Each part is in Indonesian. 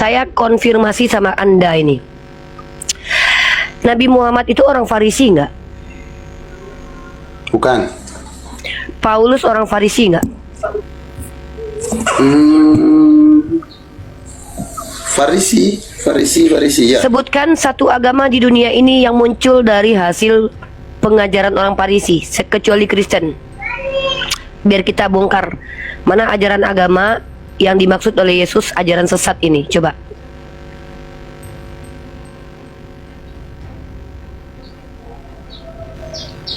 Saya konfirmasi sama Anda ini. Nabi Muhammad itu orang Farisi nggak? Bukan. Paulus orang Farisi nggak? Farisi ya. Sebutkan satu agama di dunia ini yang muncul dari hasil pengajaran orang Farisi, kecuali Kristen. Biar kita bongkar mana ajaran agama yang dimaksud oleh Yesus, ajaran sesat ini. Coba.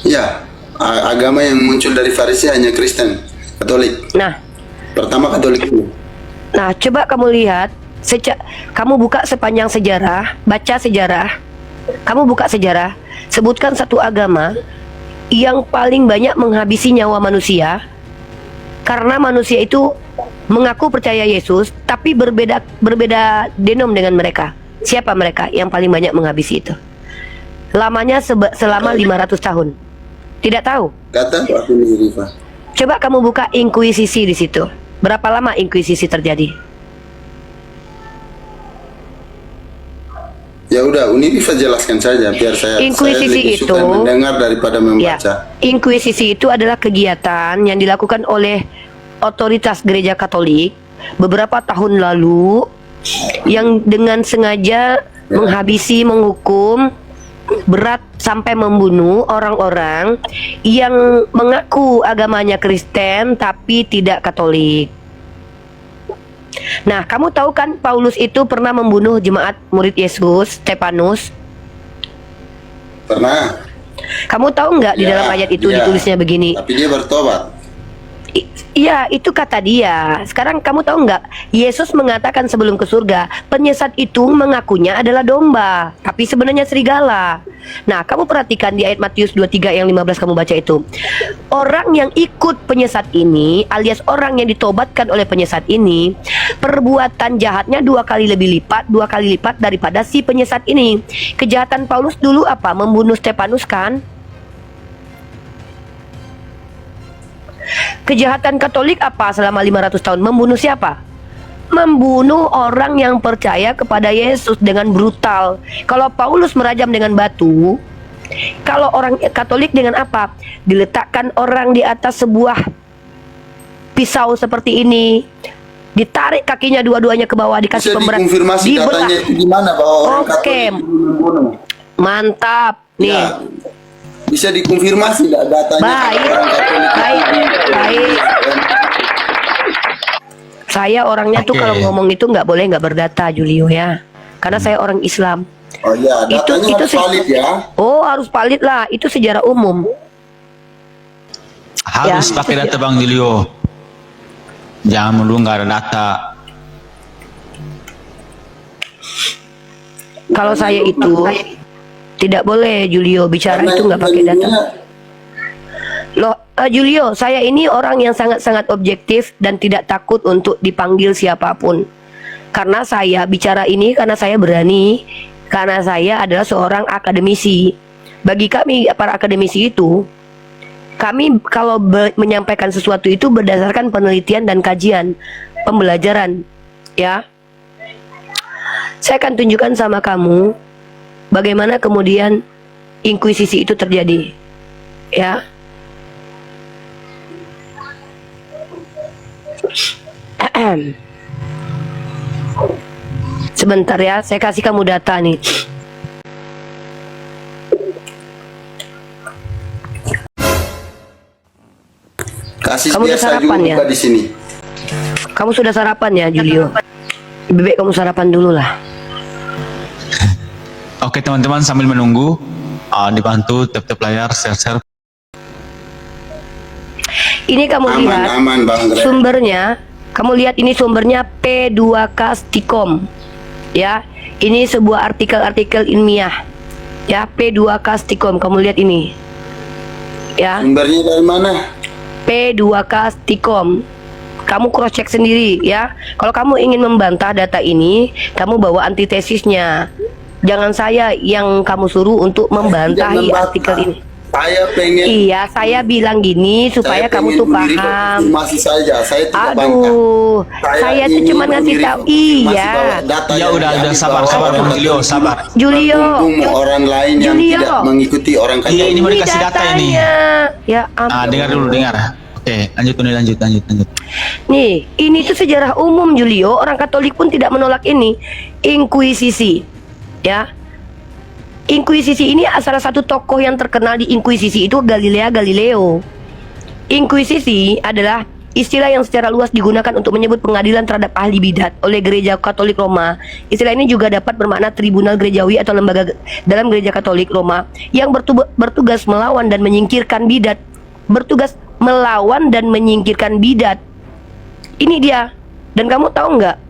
Ya, agama yang muncul dari Farisi hanya Kristen, Katolik. Nah, Pertama Katolik dulu. nah coba kamu lihat, kamu buka sepanjang sejarah, baca sejarah, kamu buka sejarah, sebutkan satu agama yang paling banyak menghabisi nyawa manusia karena manusia itu mengaku percaya Yesus tapi berbeda denom dengan mereka. Siapa mereka yang paling banyak menghabisi itu? Lamanya selama 500 tahun. Tidak tahu? Kata aku nih, Rifa. Coba kamu buka inkuisisi di situ. Berapa lama inkuisisi terjadi? Ya udah, Rifa jelaskan saja biar saya Inkuisisi lebih suka mendengar daripada membaca. Ya, inkuisisi itu adalah kegiatan yang dilakukan oleh otoritas gereja Katolik beberapa tahun lalu yang dengan sengaja menghabisi, menghukum berat sampai membunuh orang-orang yang mengaku agamanya Kristen tapi tidak Katolik. Nah, kamu tahu kan Paulus itu pernah membunuh jemaat murid Yesus, Stefanus? Pernah. Kamu tahu nggak di dalam ayat itu ditulisnya begini? Tapi dia bertobat. Iya, itu kata dia. Sekarang kamu tahu nggak? Yesus mengatakan sebelum ke surga, penyesat itu mengakunya adalah domba, tapi sebenarnya serigala. Nah, kamu perhatikan di ayat Matius 23 yang 15 kamu baca itu. Orang yang ikut penyesat ini, alias orang yang ditobatkan oleh penyesat ini, perbuatan jahatnya dua kali lipat daripada si penyesat ini. Kejahatan Paulus dulu apa? Membunuh Stefanus kan? Kejahatan Katolik apa selama 500 tahun? Membunuh siapa? Membunuh orang yang percaya kepada Yesus dengan brutal. Kalau Paulus merajam dengan batu, kalau orang Katolik dengan apa? Diletakkan orang di atas sebuah pisau seperti ini, ditarik kakinya dua-duanya ke bawah, dikasih pemberat, dikonfirmasi datanya itu gimana bahwa orang Katolik itu membunuh? Mantap nih. Ya. Bisa dikonfirmasi nggak datanya? Baik. Saya orangnya tuh kalau ngomong itu nggak boleh nggak berdata, Julio ya. Karena saya orang Islam. Oh iya, datanya harus valid ya. Oh, harus valid lah. Itu sejarah umum. Harus pakai data Bang Julio. Jangan melulu nggak ada data. Kalau saya itu tidak boleh, Julio, bicara itu nggak pakai data. Loh, Julio, saya ini orang yang sangat-sangat objektif dan tidak takut untuk dipanggil siapapun. Karena saya bicara ini karena saya berani, karena saya adalah seorang akademisi. Bagi kami para akademisi itu, kami kalau menyampaikan sesuatu itu berdasarkan penelitian dan kajian, pembelajaran, ya. Saya akan tunjukkan sama kamu bagaimana kemudian inkuisisi itu terjadi, ya. Sebentar ya, saya kasih kamu data nih. Kasih Kamu udah sarapan ya? Di sini. Kamu sudah sarapan ya, Julio? Bebek, kamu sarapan dulu lah. Oke teman-teman, sambil menunggu dibantu tap-tap layar, share-share. Ini kamu lihat Bang Greg. sumbernya. Kamu lihat ini sumbernya P2K Stikom, ya. Ini sebuah artikel ilmiah, ya. P2K Stikom, kamu lihat ini, ya. Sumbernya dari mana? P2K Stikom. Kamu cross check sendiri, ya. Kalau kamu ingin membantah data ini, kamu bawa antitesisnya. Jangan saya yang kamu suruh untuk membantahi artikel ini. Saya pengen. Iya, saya bilang gini supaya kamu tuh paham. Masih saja, saya tidak bangga. Aduh, saya tuh ingin cuma ngasih memberi tahu. konfirmasi Iya. bahwa data Ya yang udah diambil sabar bahwa sabar orang Julio, sabar. Julio. berkumpul orang lain yang Julio. tidak mengikuti orang Katolik. Iya, ini mau dikasih data ini. datanya. Ya ampun. Ah, dengar dulu, dengar. Oke, lanjut nih, lanjut. Nih, ini tuh sejarah umum Julio. Orang Katolik pun tidak menolak ini. Inkuisisi. Ya. Inkuisisi ini salah satu tokoh yang terkenal di Inkuisisi itu Galileo. Inkuisisi adalah istilah yang secara luas digunakan untuk menyebut pengadilan terhadap ahli bidat oleh Gereja Katolik Roma. Istilah ini juga dapat bermakna tribunal gerejawi atau lembaga dalam Gereja Katolik Roma yang bertugas melawan dan menyingkirkan bidat. Bertugas melawan dan menyingkirkan bidat. Ini dia. Dan kamu tahu nggak?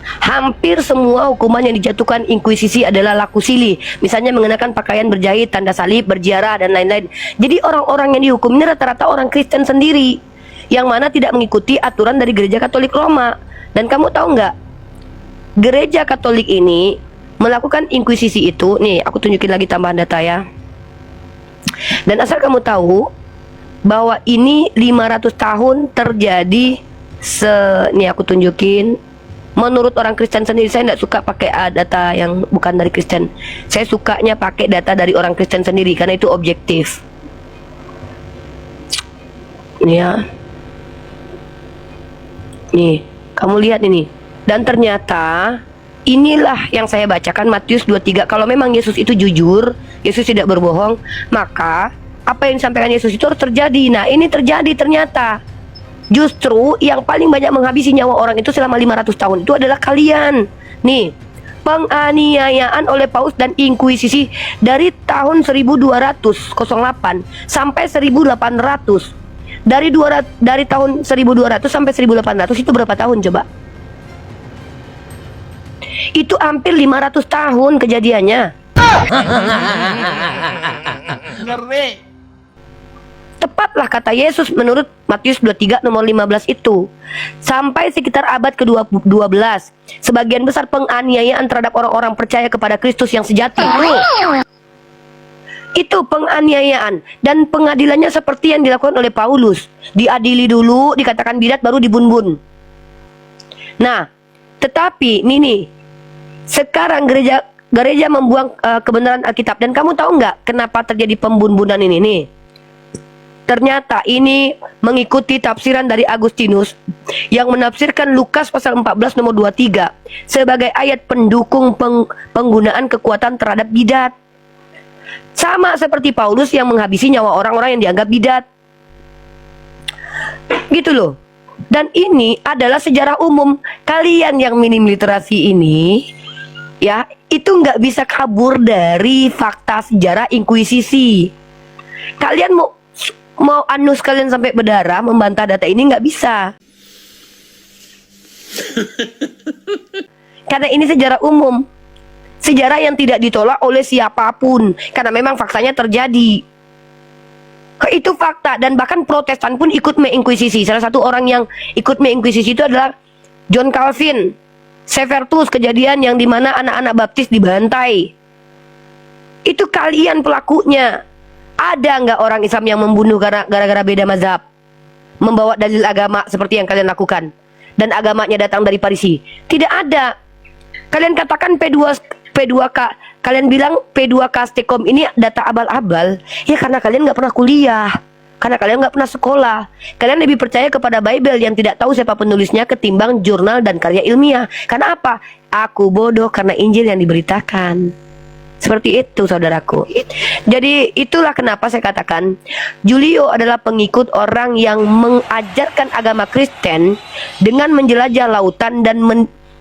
Hampir semua hukuman yang dijatuhkan Inkuisisi adalah laku silih. Misalnya mengenakan pakaian berjahit, tanda salib, berziarah, dan lain-lain. Jadi orang-orang yang dihukum ini rata-rata orang Kristen sendiri, yang mana tidak mengikuti aturan dari Gereja Katolik Roma. Dan kamu tahu nggak? Gereja Katolik ini melakukan Inkuisisi itu. Nih, aku tunjukin lagi tambahan data ya. Dan asal kamu tahu bahwa ini 500 tahun terjadi. Nih aku tunjukin. Menurut orang Kristen sendiri, saya tidak suka pakai data yang bukan dari Kristen. Saya sukanya pakai data dari orang Kristen sendiri karena itu objektif. Ini ya. Nih, kamu lihat ini. Dan ternyata inilah yang saya bacakan Matius 23. Kalau memang Yesus itu jujur, Yesus tidak berbohong, maka apa yang disampaikan Yesus itu harus terjadi. Nah, ini terjadi ternyata. Justru yang paling banyak menghabisi nyawa orang itu selama 500 tahun itu adalah kalian. Nih, penganiayaan oleh Paus dan Inkuisisi dari tahun 1208 sampai 1800. Dari tahun 1200 sampai 1800 itu berapa tahun coba? Itu hampir 500 tahun kejadiannya. Tepatlah kata Yesus menurut Matius 23 nomor 15 itu. Sampai sekitar abad ke-12, sebagian besar penganiayaan terhadap orang-orang percaya kepada Kristus yang sejati. Itu penganiayaan. Dan pengadilannya seperti yang dilakukan oleh Paulus. Diadili dulu, dikatakan bidat, baru dibun-bun. Nah, tetapi nih, sekarang gereja membuang kebenaran Alkitab. Dan kamu tahu nggak kenapa terjadi pembun-bunan ini nih? Ternyata ini mengikuti tafsiran dari Agustinus yang menafsirkan Lukas pasal 14 nomor 23 sebagai ayat pendukung penggunaan kekuatan terhadap bidat. Sama seperti Paulus yang menghabisi nyawa orang-orang yang dianggap bidat. Gitu loh. Dan ini adalah sejarah umum. Kalian yang minim literasi ini, ya, itu nggak bisa kabur dari fakta sejarah Inkuisisi. Kalian mau anus kalian sampai berdarah membantah data ini nggak bisa. Karena ini sejarah umum. Sejarah yang tidak ditolak oleh siapapun. Karena memang faktanya terjadi. Itu fakta. Dan bahkan Protestan pun ikut menginkuisisi. Salah satu orang yang ikut menginkuisisi itu adalah John Calvin. Severus, kejadian yang dimana anak-anak baptis dibantai. Itu kalian pelakunya. Ada nggak orang Islam yang membunuh gara-gara beda mazhab? Membawa dalil agama seperti yang kalian lakukan. Dan agamanya datang dari Parisi. Tidak ada. Kalian katakan P2K. Kalian bilang P2K Stekom ini data abal-abal. Ya karena kalian nggak pernah kuliah. Karena kalian nggak pernah sekolah. Kalian lebih percaya kepada Bible yang tidak tahu siapa penulisnya ketimbang jurnal dan karya ilmiah. Karena apa? Aku bodoh karena Injil yang diberitakan. Seperti itu saudaraku. Jadi itulah kenapa saya katakan Julio adalah pengikut orang yang mengajarkan agama Kristen dengan menjelajah lautan dan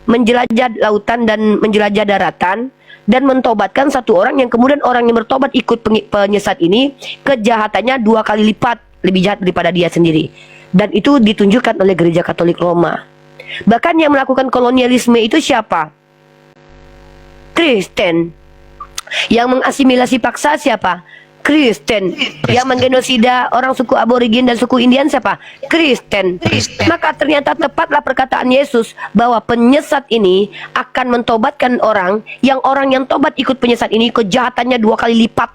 menjelajah daratan dan mentobatkan satu orang yang kemudian orang yang bertobat ikut penyesat ini kejahatannya 2 kali lipat lebih jahat daripada dia sendiri. Dan itu ditunjukkan oleh Gereja Katolik Roma. Bahkan yang melakukan kolonialisme itu siapa? Kristen. Yang mengasimilasi paksa siapa? Kristen. Yang menggenosida orang suku aborigin dan suku Indian siapa? Kristen. Maka ternyata tepatlah perkataan Yesus bahwa penyesat ini akan mentobatkan orang yang tobat ikut penyesat ini kejahatannya 2 kali lipat.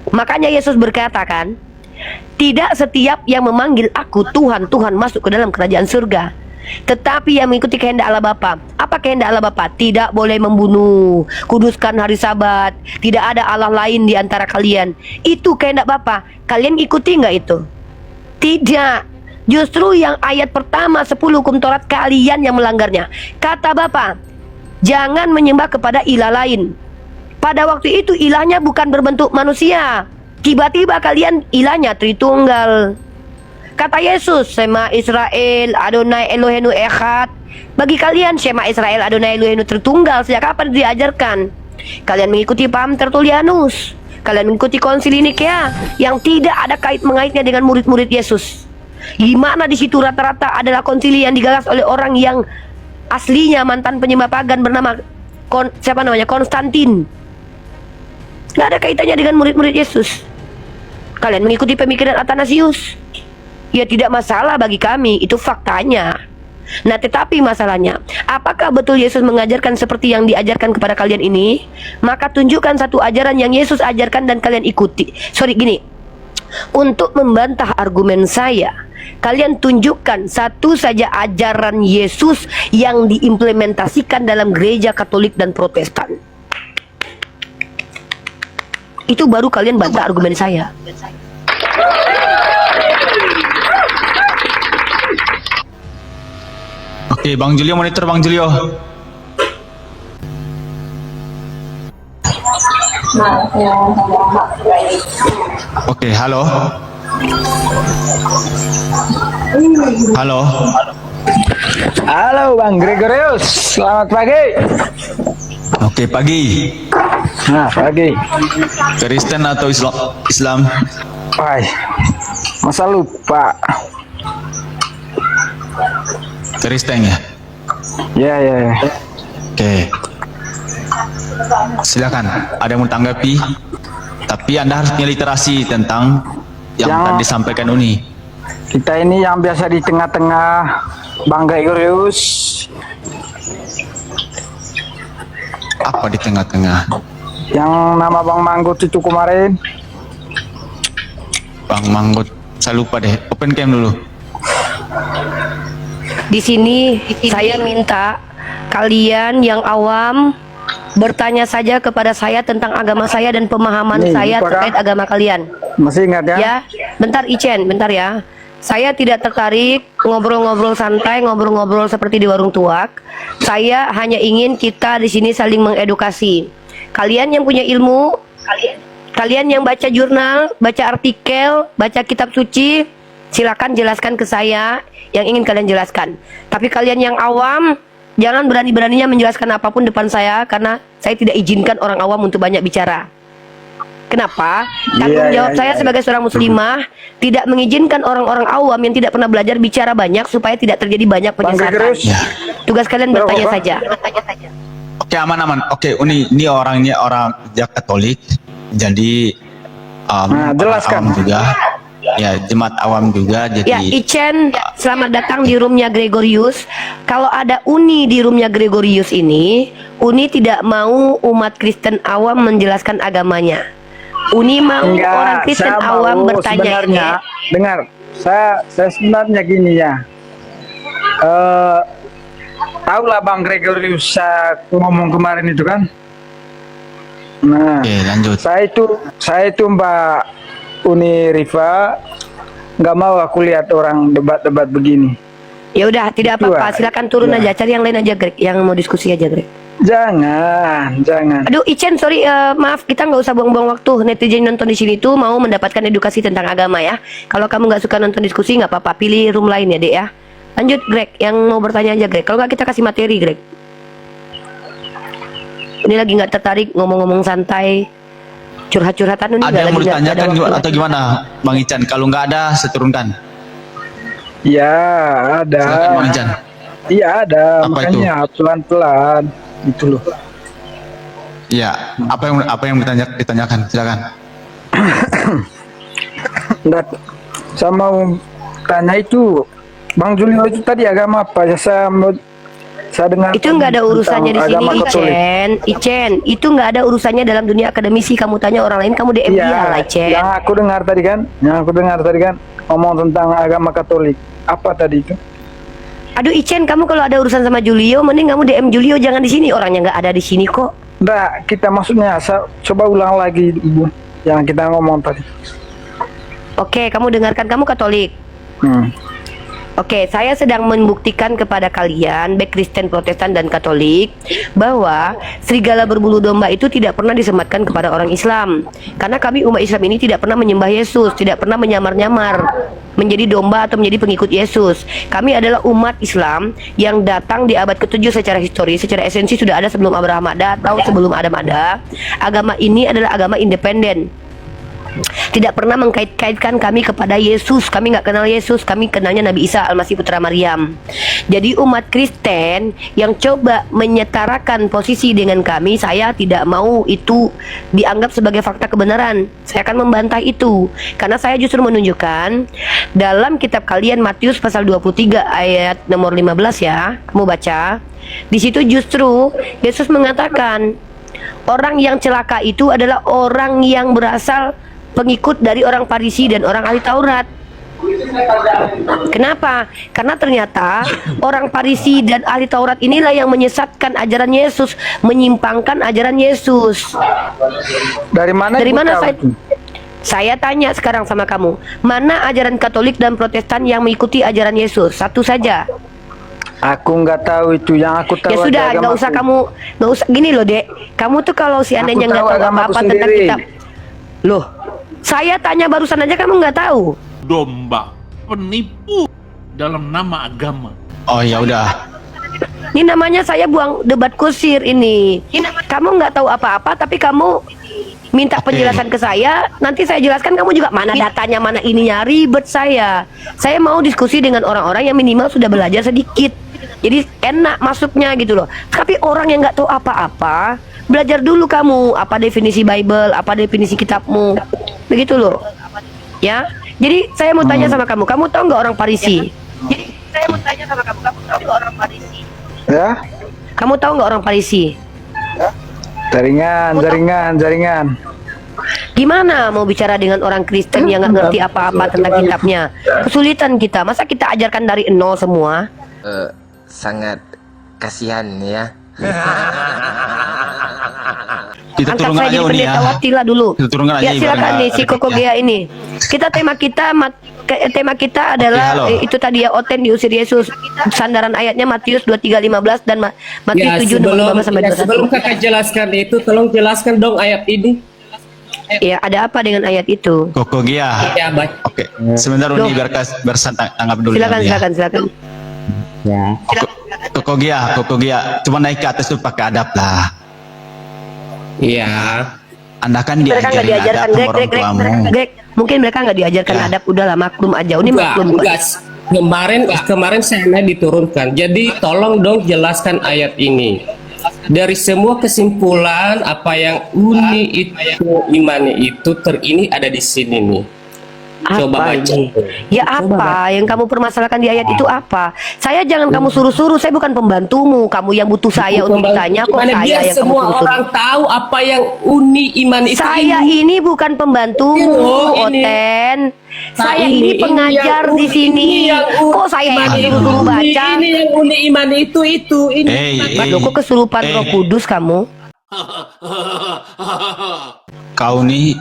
Makanya Yesus berkata kan, tidak setiap yang memanggil aku Tuhan, Tuhan masuk ke dalam kerajaan surga, tetapi yang mengikuti kehendak Allah Bapa. Apa kehendak Allah Bapa? Tidak boleh membunuh, kuduskan hari Sabat, tidak ada Allah lain di antara kalian. Itu kehendak Bapa. Kalian ikuti nggak itu? Tidak. Justru yang ayat pertama 10 hukum Taurat, kalian yang melanggarnya. Kata Bapa, jangan menyembah kepada ilah lain. Pada waktu itu ilahnya bukan berbentuk manusia. Tiba-tiba kalian ilahnya Tritunggal. Kata Yesus, Shema Israel, Adonai Eloheinu Echad. Bagi kalian, Shema Israel, Adonai Eloheinu Tritunggal. Sejak kapan diajarkan? Kalian mengikuti paham Tertullianus. Kalian mengikuti konsili Nikea yang tidak ada kait-mengaitnya dengan murid-murid Yesus. Gimana di situ rata-rata adalah konsili yang digagas oleh orang yang aslinya mantan penyembah pagan bernama Konstantin. Nggak ada kaitannya dengan murid-murid Yesus. Kalian mengikuti pemikiran Athanasius. Ya tidak masalah bagi kami, itu faktanya. Nah tetapi masalahnya, apakah betul Yesus mengajarkan seperti yang diajarkan kepada kalian ini? Maka tunjukkan satu ajaran yang Yesus ajarkan dan kalian ikuti. Untuk membantah argumen saya, kalian tunjukkan satu saja ajaran Yesus yang diimplementasikan dalam gereja Katolik dan Protestan. Itu baru kalian bantah argumen saya. Oke, Bang Julio monitor Bang Julio. Oke, halo. Halo. Halo Bang Gregorius, selamat pagi. Oke, pagi. Nah, pagi. Kristen atau Islam? Hai, masa lupa? Kristen ya? Ya. Oke. Silakan, ada yang mau tanggapi? Tapi Anda harus punya literasi tentang yang tadi disampaikan Uni. Kita ini yang biasa di tengah-tengah Bang Gregorius. Apa di tengah-tengah? Yang nama Bang Manggut itu kemarin. Bang Manggut, saya lupa deh. Open cam dulu. Di sini saya minta kalian yang awam bertanya saja kepada saya tentang agama saya dan pemahaman Nih, saya lupa, terkait kan? agama kalian. Masih ingat ya? Ya, bentar Icen, bentar ya. Saya tidak tertarik ngobrol-ngobrol santai, ngobrol-ngobrol seperti di warung tuak. Saya hanya ingin kita di sini saling mengedukasi. Kalian yang punya ilmu, kalian yang baca jurnal, baca artikel, baca kitab suci, silakan jelaskan ke saya yang ingin kalian jelaskan. Tapi kalian yang awam, jangan berani-beraninya menjelaskan apapun depan saya, karena saya tidak izinkan orang awam untuk banyak bicara. Kenapa? Tanggung jawab saya sebagai seorang muslimah tidak mengizinkan orang-orang awam yang tidak pernah belajar bicara banyak supaya tidak terjadi banyak penyesatan. Tugas kalian bertanya saja. Oke, aman. Oke, ini orang Katolik, jadi jelaskan awam juga. Ya, jemaat awam juga. Jadi ya, Icen, selamat datang di roomnya Gregorius. Kalau ada Uni di roomnya Gregorius ini, Uni tidak mau umat Kristen awam menjelaskan agamanya. Uni mau orang Kristen awam bertanya. Sebenarnya, dengar, saya sebenarnya gini ya. Tahulah Bang Gregorius saya ngomong kemarin itu kan. Nah, oke, lanjut. Saya itu Mbak Uni Rifa nggak mau aku lihat orang debat-debat begini. Ya udah, tidak apa-apa. Silakan turun aja, cari yang lain aja, Greg. Yang mau diskusi aja, Greg. Jangan. Aduh, Icen, sorry, maaf, kita nggak usah buang-buang waktu. Netizen nonton di sini tuh mau mendapatkan edukasi tentang agama ya. Kalau kamu nggak suka nonton diskusi, nggak apa-apa, pilih room lain ya, Dek ya. Lanjut, Greg. Yang mau bertanya aja, Greg. Kalau nggak kita kasih materi, Greg. Ini lagi nggak tertarik ngomong-ngomong santai. Curhat-curhatan ini ada yang mau ditanyakan atau waktu. gimana, Bang Ican? Kalau nggak ada, saya turunkan. Ya ada. Silakan, Bang Ican. Iya ada. Apa Makanya pelan-pelan gitu loh. Iya, apa yang ditanyakan? Silakan. Enggak, saya mau tanya itu Bang Julio itu tadi agama apa ya? Saya Saya dengar Itu nggak ada urusannya di sini, agama Katolik. Icen. Itu nggak ada urusannya dalam dunia akademisi. Kamu tanya orang lain, kamu DM dia lah, Iya, Icen. yang aku dengar tadi kan, ngomong tentang agama Katolik. Apa tadi itu? Aduh, Icen, kamu kalau ada urusan sama Julio, mending kamu DM Julio, jangan di sini. Orangnya nggak ada di sini kok. Nggak, kita maksudnya coba ulang lagi Ibu yang kita ngomong tadi. Oke, kamu dengarkan, kamu Katolik. Oke, saya sedang membuktikan kepada kalian, baik Kristen, Protestan, dan Katolik, bahwa serigala berbulu domba itu tidak pernah disematkan kepada orang Islam. Karena kami umat Islam ini tidak pernah menyembah Yesus, tidak pernah menyamar-nyamar menjadi domba atau menjadi pengikut Yesus. Kami adalah umat Islam yang datang di abad ke-7 secara historis, secara esensi sudah ada sebelum Abraham ada, atau sebelum Adam ada. Agama ini adalah agama independen. Tidak pernah mengkait-kaitkan kami kepada Yesus. Kami nggak kenal Yesus, kami kenalnya Nabi Isa Al-Masih Putra Maryam. Jadi umat Kristen yang coba menyetarakan posisi dengan kami, saya tidak mau itu dianggap sebagai fakta kebenaran. Saya akan membantah itu, karena saya justru menunjukkan dalam kitab kalian Matius pasal 23 ayat nomor 15 ya, kamu baca. Di situ justru Yesus mengatakan orang yang celaka itu adalah orang yang berasal pengikut dari orang Farisi dan orang ahli Taurat. Kenapa? Karena ternyata orang Farisi dan ahli Taurat inilah yang menyesatkan ajaran Yesus, menyimpangkan ajaran Yesus. Dari mana Saya tanya sekarang sama kamu, mana ajaran Katolik dan Protestan yang mengikuti ajaran Yesus? Satu saja. Aku nggak tahu itu, yang aku tahu. Ya sudah, nggak usah gini loh, Dek. Kamu tuh kalau seandainya nggak tahu apa-apa tentang kitab, loh, saya tanya barusan aja kamu nggak tahu. Domba, penipu dalam nama agama. Oh ya udah. Ini namanya saya buang debat kusir ini. Kamu nggak tahu apa-apa, tapi kamu minta penjelasan ke saya. Nanti saya jelaskan, kamu juga mana datanya, mana ininya, ribet saya. Saya mau diskusi dengan orang-orang yang minimal sudah belajar sedikit. Jadi enak masuknya gitu loh. Tapi orang yang nggak tahu apa-apa, belajar dulu kamu apa definisi Bible, apa definisi kitabmu, begitu loh. Ya. Jadi saya mau tanya sama kamu, kamu tahu nggak orang Farisi? Jadi saya mau tanya sama kamu, kamu tahu nggak orang Farisi? Ya? Kamu tahu nggak orang Farisi? Jaringan. Gimana mau bicara dengan orang Kristen yang nggak ngerti apa-apa tentang kitabnya? Kesulitan kita. Masa kita ajarkan dari nol semua? Sangat kasihan ya. Kita Angkat turunkan saya aja jadi Uni ya. pendeta Watila dulu. Kita turunkan aja Ya silakan ibaratnya nih si Koko rezekinya. Gea ini. Kita tema kita adalah halo. itu tadi ya, Oten diusir Yesus. Sandaran ayatnya Matius 23:15 dan Matius 7 nomor 15 sampai 21. Sebelum kakak jelaskan itu, tolong jelaskan dong ayat ini. Ya, ada apa dengan ayat itu? Koko Gia. Ya, baik. Oke. Sebentar Uni biar tanggap dulu. Silakan, ya. silakan. Koko Gia. Cuma naik ke atas tuh pakai adab lah. Iya. Anda kan Mereka nggak diajarin diajarkan, adab sama orang tuamu. Greg. Mungkin mereka nggak diajarkan Ya. adab, udahlah maklum aja. Ini maklum. Enggak. Kemarin saya diturunkan. Jadi tolong dong jelaskan ayat ini. Dari semua kesimpulan apa yang Uni itu imani itu ini ada di sini nih. Coba Apa baca. ini? Ya apa yang kamu permasalahkan di ayat itu apa? Saya jangan kamu suruh-suruh, saya bukan pembantumu. Kamu yang butuh saya untuk ditanya, kok Gimana saya biar yang kamu semua suruh-suruh. orang tahu apa yang Uni iman itu Saya ini bukan pembantumu, Oh, ini. Oten. Nah, Saya ini pengajar yang di sini. Kok saya yang disuruh baca? Ini yang Uni iman itu ini. Loh, kok kesurupan Roh Kudus kamu? Kau nih,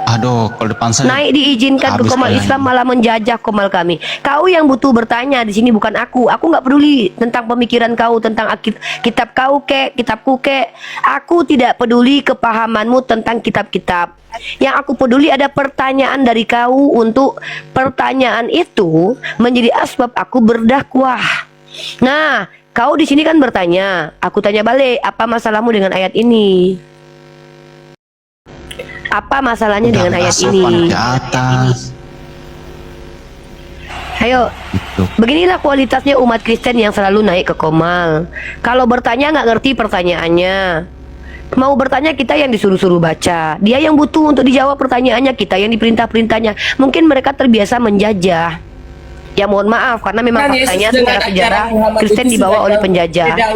aduh, kalau depan saya Naik diizinkan ke habis Komal kalian. Islam malah menjajah Komal kami. Kau yang butuh bertanya di sini, bukan aku. Aku nggak peduli tentang pemikiran kau tentang kitab kau kek, kitabku kek. Aku tidak peduli kepahamanmu tentang kitab-kitab. Yang aku peduli ada pertanyaan dari kau, untuk pertanyaan itu menjadi asbab aku berdakwah. Nah, kau di sini kan bertanya, aku tanya balik, apa masalahmu dengan ayat ini? Apa masalahnya dengan ayat ini? Ke atas. Ayo, beginilah kualitasnya umat Kristen yang selalu naik ke Komal. Kalau bertanya nggak ngerti pertanyaannya, mau bertanya kita yang disuruh-suruh baca, dia yang butuh untuk dijawab pertanyaannya, kita yang diperintah-perintahnya. Mungkin mereka terbiasa menjajah. Ya mohon maaf karena memang Kan Yesus faktanya dengan secara sejarah ajaran Muhammad Kristen itu dibawa sudah oleh jauh penjajah. berbeda,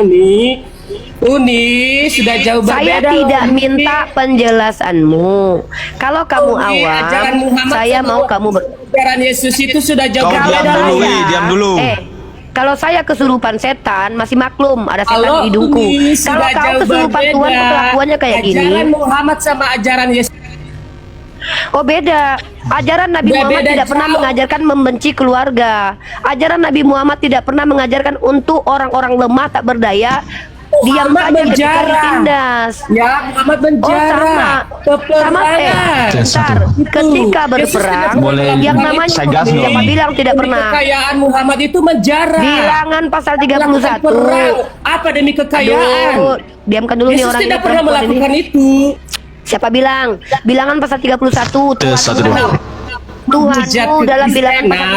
Uni sudah jauh berbeda. Saya tidak Uni. minta penjelasanmu. Kalau kamu Uni, ajaran awam, Muhammad saya sama mau kamu ajaran Yesus itu sudah jauh Kau berbeda. diam dulu, saya- diam dulu. Kalau saya kesurupan setan masih maklum, ada setan Kalau di hidungku. Uni Kalau sudah kau jauh kesurupan berbeda, Tuhan kelakuannya kayak gini. ajaran Muhammad sama ajaran Yesus Oh beda. Ajaran Nabi Beda Muhammad tidak pernah jauh. mengajarkan membenci keluarga. Ajaran Nabi Muhammad tidak pernah mengajarkan untuk orang-orang lemah tak berdaya diam Muhammad saja ketika menjara. ditindas. Ya, Muhammad Oh menjara. sama Peperangan. Bentar. Ketika berperang Boleh yang namanya saya gas dong. siapa bilang tidak Demi pernah? kekayaan Muhammad itu menjara. Bilangan pasal Melakukan 31. perang. Apa demi kekayaan? Aduh, diamkan dulu nih Yesus orang ini tidak pernah perempuan ini. melakukan itu. Siapa bilang? Bilangan pasal 31 Satu, dua. Tuhanmu dalam bilangan pasal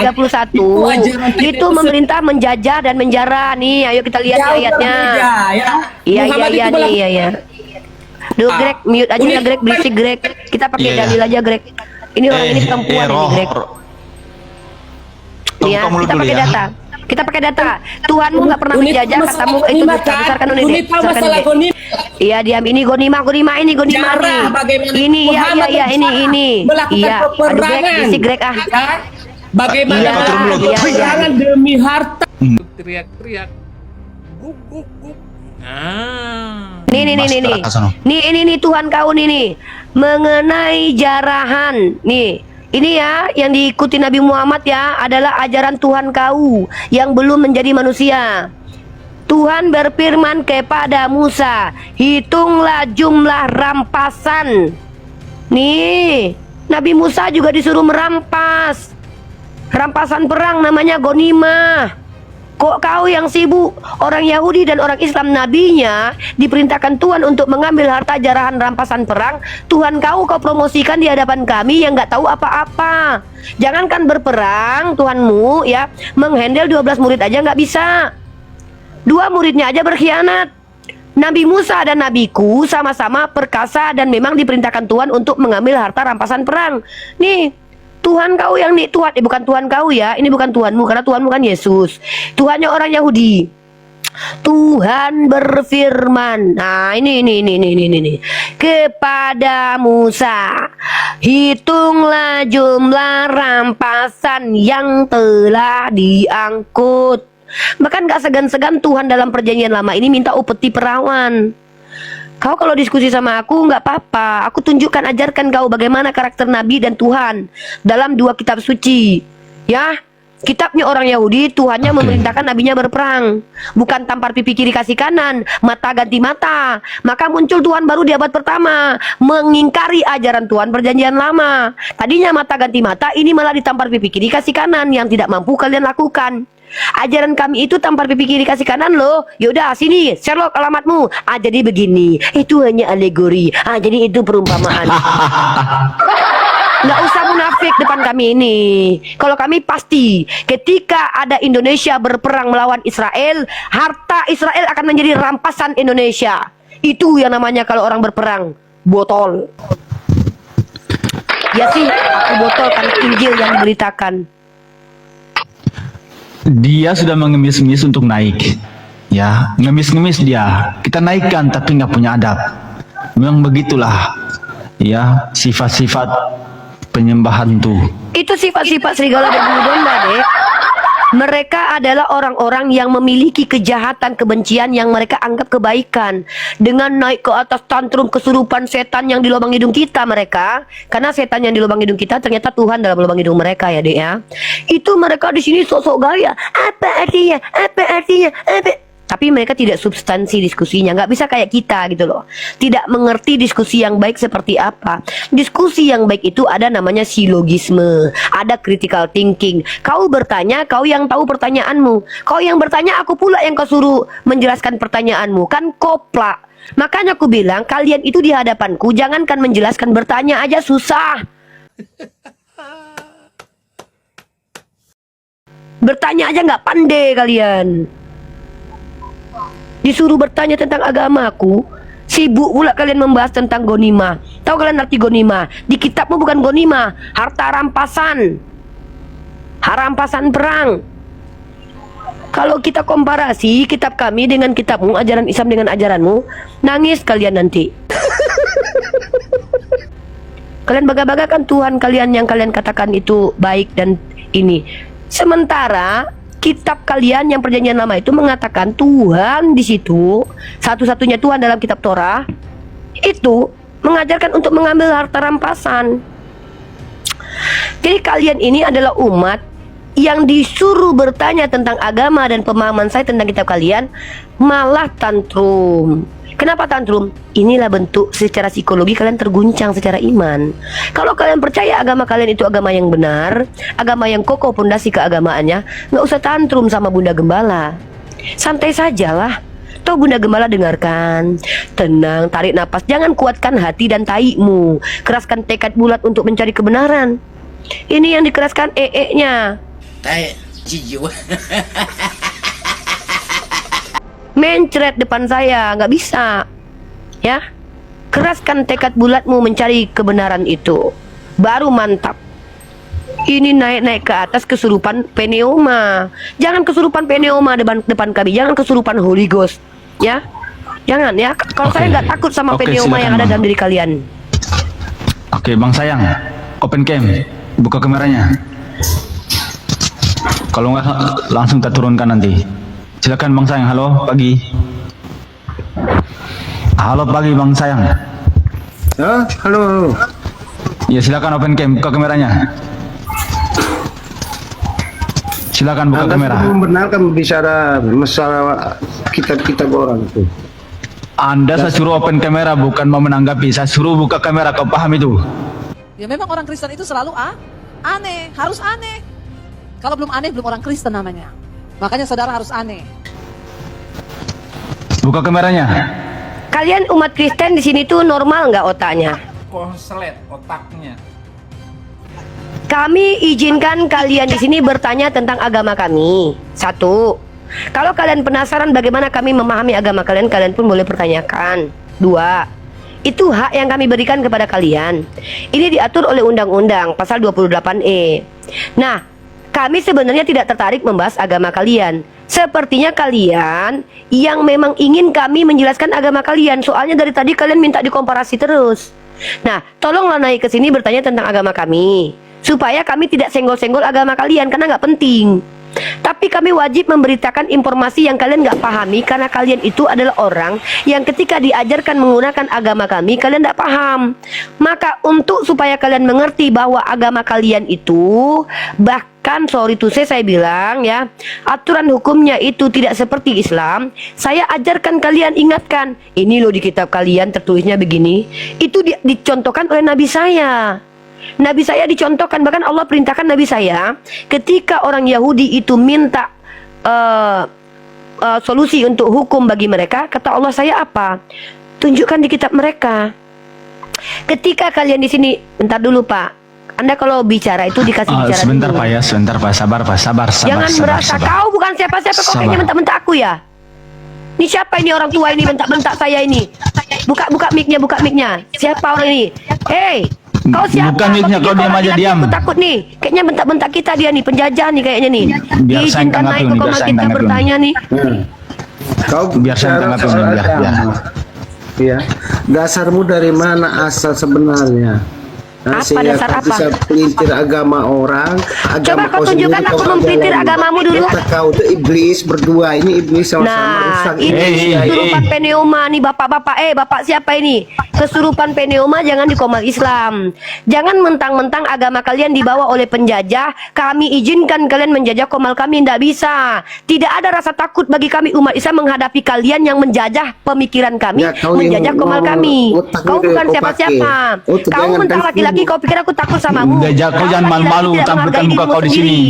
31 Itu ajaran itu tidak memerintah menjajah dan menjara nih. Ayo kita lihat Jauh ayatnya. berbeda, ya. Iya Muhammad itu nih melakukan- iya. Duh Greg, mute aja Uni- lah Greg, berisik Greg. Kita pakai Iya, iya. dalil aja Greg. Ini orang ini perempuan ini roh. Greg. Nih ya, Buka mulut kita dulu pakai ya. data. Kita pakai data. Tuhanmu nggak pernah Uni menjajah, tahu katamu masalah itu gonima, dusta besar kan Uni Uni deh. tahu Besar kan, masalah Dek? gonima. Iya diam ini gonima ini gonima Cara nih. bagaimana Ini ya Muhammad ini melakukan iya. Aduh Greg, peperangan. berisik Greg ah. Ya. Bagaimana Iya, Kau turun dulu. iya, iya. peperangan demi harta. Teriak-teriak. Guk, guk, guk. Nah. Nih. Master Akasono. Nih Tuhan kau nih. Mengenai jarahan. Nih. Ini ya yang diikuti Nabi Muhammad ya adalah ajaran Tuhan kau yang belum menjadi manusia. Tuhan berfirman kepada Musa, hitunglah jumlah rampasan. Nih, Nabi Musa juga disuruh merampas. Rampasan perang namanya gonimah. Kok kau yang sibuk? Orang Yahudi dan orang Islam nabinya diperintahkan Tuhan untuk mengambil harta jarahan rampasan perang. Tuhan kau promosikan di hadapan kami yang nggak tahu apa-apa. Jangankan berperang, Tuhanmu ya menghandle 12 murid aja nggak bisa. 2 muridnya aja berkhianat. Nabi Musa dan nabiku sama-sama perkasa dan memang diperintahkan Tuhan untuk mengambil harta rampasan perang. Nih, Tuhan kau yang nih Tuhan, bukan Tuhan kau ya. Ini bukan Tuhanmu karena Tuhanmu kan Yesus. Tuhannya orang Yahudi. Tuhan berfirman. Nah, ini kepada Musa, hitunglah jumlah rampasan yang telah diangkut. Bahkan gak segan-segan Tuhan dalam perjanjian lama ini minta upeti perawan. Kau kalau diskusi sama aku nggak apa-apa. Aku tunjukkan, ajarkan kau bagaimana karakter Nabi dan Tuhan dalam 2 kitab suci. Ya, kitabnya orang Yahudi, Tuhannya memerintahkan nabinya berperang. Bukan tampar pipi kiri kasih kanan, mata ganti mata. Maka muncul Tuhan baru di abad pertama, mengingkari ajaran Tuhan perjanjian lama. Tadinya mata ganti mata, ini malah ditampar pipi kiri kasih kanan yang tidak mampu kalian lakukan. Ajaran kami itu tampar pipi kiri kasih kanan loh. Yaudah sini Sherlock alamatmu. Jadi begini. Itu hanya alegori. Jadi itu perumpamaan. Nggak usah munafik depan kami ini. Kalau kami pasti ketika ada Indonesia berperang melawan Israel, harta Israel akan menjadi rampasan Indonesia. Itu yang namanya kalau orang berperang botol. Ya sih, aku botol karena Injil yang diberitakan. Dia sudah mengemis-ngemis untuk naik. Ya, ngemis-ngemis dia. Kita naikkan tapi nggak punya adab. Memang begitulah. Ya, sifat-sifat penyembahan tuh. Itu sifat-sifat serigala berbulu domba, Dek. Mereka adalah orang-orang yang memiliki kejahatan, kebencian yang mereka anggap kebaikan. Dengan naik ke atas tantrum kesurupan setan yang di lubang hidung kita mereka. Karena setan yang di lubang hidung kita ternyata Tuhan dalam lubang hidung mereka ya, Dek ya. Itu mereka di sini sok-sok gaya. Apa artinya? Tapi mereka tidak substansi diskusinya, nggak bisa kayak kita gitu loh. Tidak mengerti diskusi yang baik seperti apa. Diskusi yang baik itu ada namanya silogisme, ada critical thinking. Kau bertanya, kau yang tahu pertanyaanmu. Kau yang bertanya, aku pula yang kau suruh menjelaskan pertanyaanmu. Kan koplak. Makanya aku bilang, kalian itu di hadapanku, jangankan menjelaskan, bertanya aja susah. Bertanya aja nggak pandai kalian. Disuruh bertanya tentang agamaku, sibuk pula kalian membahas tentang gonima. Tahu kalian arti gonima? Di kitabmu bukan gonima, harta rampasan. Harampasan perang. Kalau kita komparasi kitab kami dengan kitabmu, ajaran Islam dengan ajaranmu, nangis kalian nanti. Kalian bangga-banggakan Tuhan kalian yang kalian katakan itu baik dan ini. Sementara kitab kalian yang perjanjian lama itu mengatakan Tuhan di situ, satu-satunya Tuhan dalam kitab Torah, itu mengajarkan untuk mengambil harta rampasan. Jadi kalian ini adalah umat yang disuruh bertanya tentang agama dan pemahaman saya tentang kitab kalian, malah tantrum. Kenapa tantrum? Inilah bentuk secara psikologi kalian terguncang secara iman. Kalau kalian percaya agama kalian itu agama yang benar, agama yang kokoh pondasi keagamaannya, nggak usah tantrum sama Bunda Gembala. Santai sajalah. Toh Bunda Gembala dengarkan, tenang, tarik napas, jangan kuatkan hati dan taimu, keraskan tekad bulat untuk mencari kebenaran. Ini yang dikeraskan nya. Mencret depan saya, nggak bisa. Ya, keraskan tekad bulatmu mencari kebenaran itu, baru mantap. Ini naik-naik ke atas kesurupan pneuma. Jangan kesurupan pneuma depan kami, jangan kesurupan Holy Ghost. Ya, jangan ya. Kalau saya nggak takut sama pneuma yang ada dalam diri kalian. Oke, Bang Sayang, open cam, buka kameranya. Kalau nggak langsung kita turunkan nanti. Silakan Bang Sayang. Halo pagi. Halo pagi Bang Sayang. Halo. Ya silakan open cam, buka kameranya. Silakan buka kamera. Anda membenarkan bicara masalah kitab-kitab orang itu. Anda saya suruh open kamera, bukan mau menanggapi. Saya suruh buka kamera, kau paham itu? Ya memang orang Kristen itu selalu aneh, harus aneh. Kalau belum aneh, belum orang Kristen namanya. Makanya saudara harus aneh. Buka kameranya. Kalian umat Kristen di sini tuh normal nggak otaknya? Konslet otaknya. Kami izinkan kalian di sini bertanya tentang agama kami. Satu, kalau kalian penasaran bagaimana kami memahami agama kalian, kalian pun boleh pertanyakan. Dua, itu hak yang kami berikan kepada kalian. Ini diatur oleh undang-undang pasal 28E. Nah, kami sebenarnya tidak tertarik membahas agama kalian. Sepertinya kalian yang memang ingin kami menjelaskan agama kalian. Soalnya dari tadi kalian minta dikomparasi terus. Nah, tolonglah naik ke sini bertanya tentang agama kami, supaya kami tidak senggol-senggol agama kalian, karena nggak penting. Tapi kami wajib memberitakan informasi yang kalian nggak pahami, karena kalian itu adalah orang yang ketika diajarkan menggunakan agama kami, kalian nggak paham. Maka untuk supaya kalian mengerti bahwa agama kalian itu, bahkan sorry to say saya bilang ya, aturan hukumnya itu tidak seperti Islam, saya ajarkan kalian, ingatkan, ini loh di kitab kalian tertulisnya begini. Itu dicontohkan oleh Nabi saya. Nabi saya dicontohkan, bahkan Allah perintahkan Nabi saya ketika orang Yahudi itu minta solusi untuk hukum bagi mereka, kata Allah saya apa? Tunjukkan di kitab mereka. Ketika kalian di sini, bentar dulu Pak, Anda kalau bicara itu dikasih bicara sebentar dulu. Pak ya, sebentar Pak, sabar Pak, sabar. Jangan merasa kau bukan siapa-siapa, kok kayaknya bentak-bentak aku ya. Ini siapa ini orang tua ini bentak-bentak saya ini? Buka mic-nya. Siapa orang ini? Hei, kau siapa? Bukan mic-nya, kau diam aja, diam. Aku takut nih. Kayaknya bentak-bentak kita dia nih, penjajah nih kayaknya nih. Biar saya Diizinkan naik ke kamar kita bertanya nih. Kau biar saya tanggapi dulu, biar. Ya. Dasarmu dari mana asal sebenarnya? Apa dasar apa? Bisa pelintir agama orang. Coba kau tunjukkan aku mempelintir agamamu dulu. Kau itu iblis berdua, ini iblis sama-sama rusak. Ini kesurupan pneuma nih bapak-bapak. Bapak siapa ini? Kesurupan pneuma jangan di komal Islam. Jangan mentang-mentang agama kalian dibawa oleh penjajah, kami izinkan kalian menjajah komal kami. Tidak bisa. Tidak ada rasa takut bagi kami umat Islam menghadapi kalian yang menjajah pemikiran kami, ya, menjajah komal kami. Kau bukan siapa-siapa. Kau mentang laki-laki, kau pikir aku takut samamu? Kau jangan malu-malu tampilkan muka kau di sini.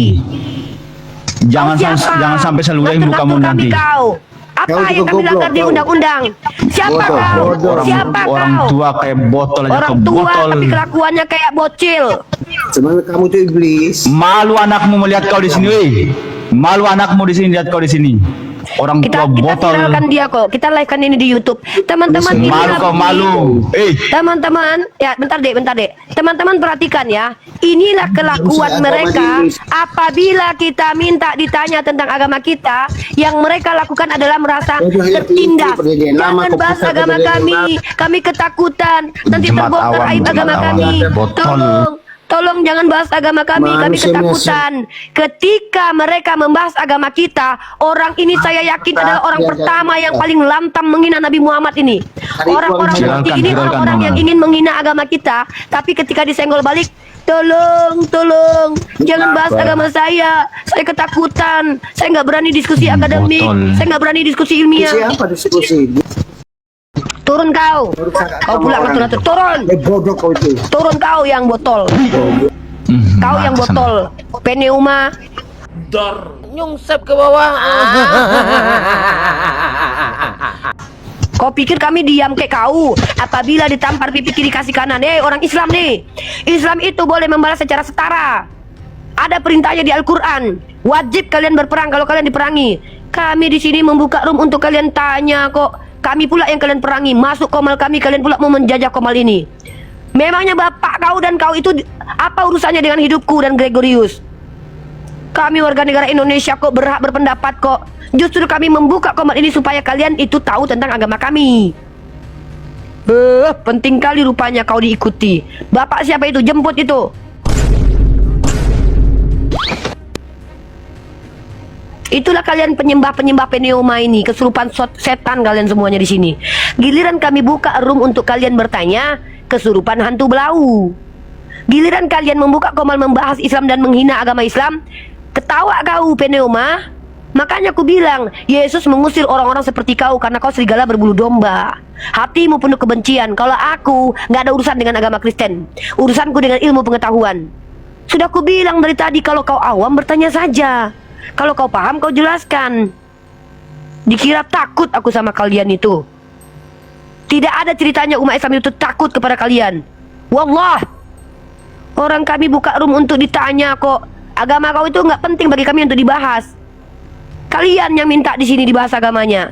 Jangan sampai seludahi mukamu nanti. Apa yang kami langgar di undang-undang? Siapa kau? Siapa kau? Orang tua kayak botol aja, orang tua tapi kelakuannya kayak bocil. Sebenarnya kamu itu iblis. Malu anakmu melihat kau di sini, weh. Malu anakmu di sini lihat kau di sini. Orang kita tua botol. viralkan dia kok. Kita live-kan ini di YouTube. Teman-teman Malu inilah kau bukti. malu. Teman-teman, ya bentar dek. Teman-teman perhatikan ya. Inilah kelakuan mereka apabila kita minta ditanya tentang agama kita, yang mereka lakukan adalah merasa tertindas. Jangan bahas agama kami ketakutan. Nanti Jemaat terbongkar awam, aib jemaat agama awam. kami. Botol. Tolong jangan bahas agama kami ketakutan. Ketika mereka membahas agama kita, orang ini saya yakin adalah orang pertama yang paling lantang menghina Nabi Muhammad ini. Orang-orang seperti ini Viralkan, orang-orang yang Mama. ingin menghina agama kita, tapi ketika disenggol balik, tolong, jangan bahas agama saya ketakutan, saya nggak berani diskusi akademik, Botol. saya nggak berani diskusi ilmiah. Siapa diskusi? Turun kau pula ngatur-ngatur, Bodoh kau itu. turun kau yang botol. Kau yang Kesana. botol, pneuma. Nyungsep ke bawah. Kau pikir kami diam kayak kau? Apabila ditampar pipi kiri kasih kanan, orang Islam nih. Islam itu boleh membalas secara setara. Ada perintahnya di Al-Quran. Wajib kalian berperang kalau kalian diperangi. Kami di sini membuka room untuk kalian tanya kok. Kami pula yang kalian perangi. Masuk komal kami, kalian pula mau menjajah komal ini. Memangnya bapak kau dan kau itu apa urusannya dengan hidupku dan Gregorius? Kami warga negara Indonesia kok berhak berpendapat kok. Justru kami membuka komal ini supaya kalian itu tahu tentang agama kami. Penting kali rupanya kau diikuti. Bapak siapa itu? Jemput itu. Itulah kalian penyembah-penyembah pneuma ini, kesurupan setan kalian semuanya di sini. Giliran kami buka room untuk kalian bertanya, kesurupan hantu belau. Giliran kalian membuka komal membahas Islam dan menghina agama Islam, ketawa kau pneuma. Makanya aku bilang, Yesus mengusir orang-orang seperti kau karena kau serigala berbulu domba. Hatimu penuh kebencian. Kalau aku nggak ada urusan dengan agama Kristen, urusanku dengan ilmu pengetahuan. Sudah aku bilang dari tadi, kalau kau awam bertanya saja. Kalau kau paham kau jelaskan. Dikira takut aku sama kalian itu. Tidak ada ceritanya umat Islam itu takut kepada kalian. Wallah, orang kami buka room untuk ditanya kok. Agama kau itu nggak penting bagi kami untuk dibahas. Kalian yang minta di sini dibahas agamanya.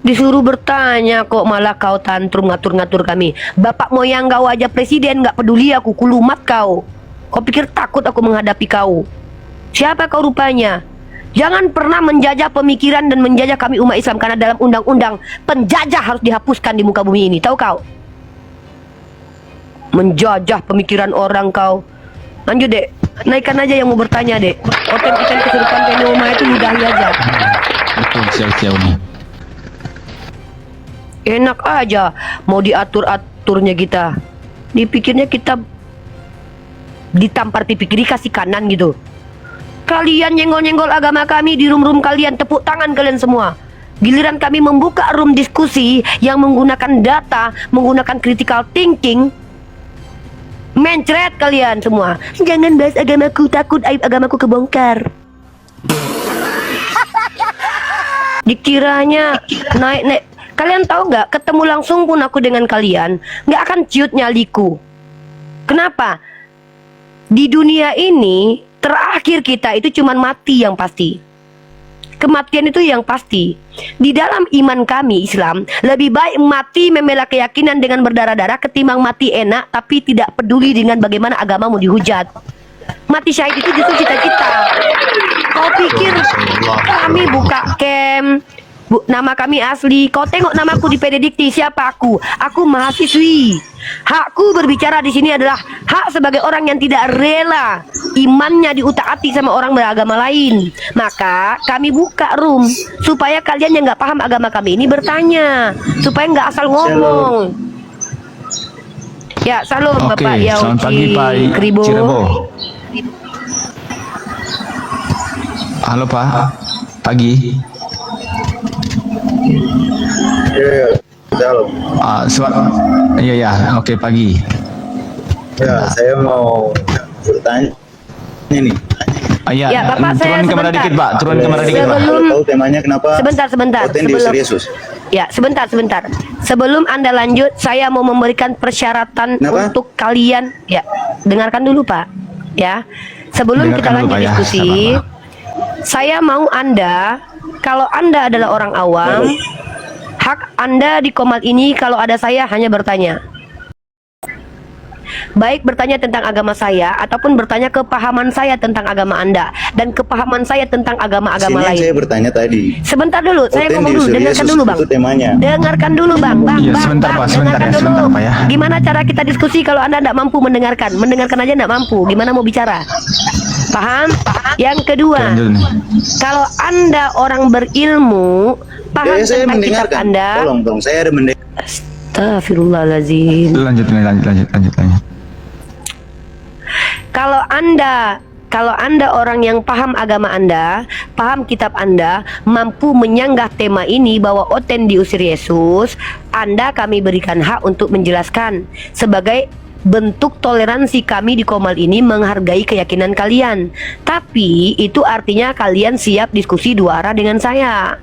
Disuruh bertanya kok malah kau tantrum ngatur-ngatur kami. Bapak moyang kau aja presiden nggak peduli aku, kulumat kau. Kau pikir takut aku menghadapi kau? Siapa kau rupanya? Jangan pernah menjajah pemikiran dan menjajah kami umat Islam, karena dalam undang-undang penjajah harus dihapuskan di muka bumi ini. Tahu kau? Menjajah pemikiran orang kau. Lanjut dek, naikkan aja yang mau bertanya dek. Oten-oten kesurupan pneuma itu ludahi aja. Betul, siau-siau nih. Enak aja mau diatur-aturnya kita. Dipikirnya kita ditampar pipi kiri kasih kanan gitu. Kalian nyenggol-nyenggol agama kami di room-room kalian, tepuk tangan kalian semua. Giliran kami membuka room diskusi yang menggunakan data, menggunakan critical thinking, mencret kalian semua. Jangan bahas agamaku, takut aib agamaku kebongkar. Dikiranya naik. Kalian tahu nggak? Ketemu langsung pun aku dengan kalian nggak akan ciut nyaliku. Kenapa? Di dunia ini terakhir kita itu cuman mati yang pasti. Kematian itu yang pasti. Di dalam iman kami Islam, lebih baik mati membela keyakinan dengan berdarah-darah ketimbang mati enak tapi tidak peduli dengan bagaimana agamamu dihujat. Mati syahid itu justru cita-cita. Kau pikir kami buka camp, nama kami asli. Kau tengok namaku di Pededikti, siapa aku? Aku mahasiswi. Hakku berbicara di sini adalah hak sebagai orang yang tidak rela imannya diutak-atik sama orang beragama lain. Maka kami buka room supaya kalian yang nggak paham agama kami ini bertanya, supaya nggak asal ngomong. Ya, salam Bapak Yauci. Selamat pagi Pak Kribo. Cirebo. Halo Pak, pagi. Iya, oke pagi. Ya, saya mau bertanya ini. Iya, Ya, Bapak, saya turun kamera sebentar. dikit Pak, turun kamera dikit Pak. Sebelum- Tahu temanya kenapa? Sebentar. Oten Sebelum- diusir Yesus. Ya, sebentar. Sebelum Anda lanjut, saya mau memberikan persyaratan Kenapa? untuk kalian. Ya, dengarkan dulu Pak. Ya, sebelum Dengarkan kita dulu, lanjut Pak, ya. diskusi, Sabar, Pak. saya mau Anda Kalau Anda adalah orang awam, hak Anda di Komal ini kalau ada saya hanya bertanya. Baik bertanya tentang agama saya ataupun bertanya kepahaman saya tentang agama Anda dan kepahaman saya tentang agama-agama Sini lain. saya bertanya tadi. Sebentar dulu, saya Oten ngomong di dulu, Usul dengarkan Yesus, dulu Bang. itu temanya. Dengarkan dulu Bang, Iya, sebentar, Pak, sebentar dengarkan ya, dulu. sebentar, Pak, ya. Gimana cara kita diskusi kalau Anda tidak mampu mendengarkan? Mendengarkan aja tidak mampu, gimana mau bicara? Paham? Yang kedua, Lanjut nih. kalau Anda orang berilmu, paham Ya, saya tentang kitab mendengarkan. Anda. Tolong, saya ada mendengar. Astagfirullahaladzim. Lanjut. Kalau Anda orang yang paham agama Anda, paham kitab Anda, mampu menyanggah tema ini bahwa Oten diusir Yesus, Anda kami berikan hak untuk menjelaskan sebagai bentuk toleransi kami di Komal ini menghargai keyakinan kalian. Tapi itu artinya kalian siap diskusi dua arah dengan saya.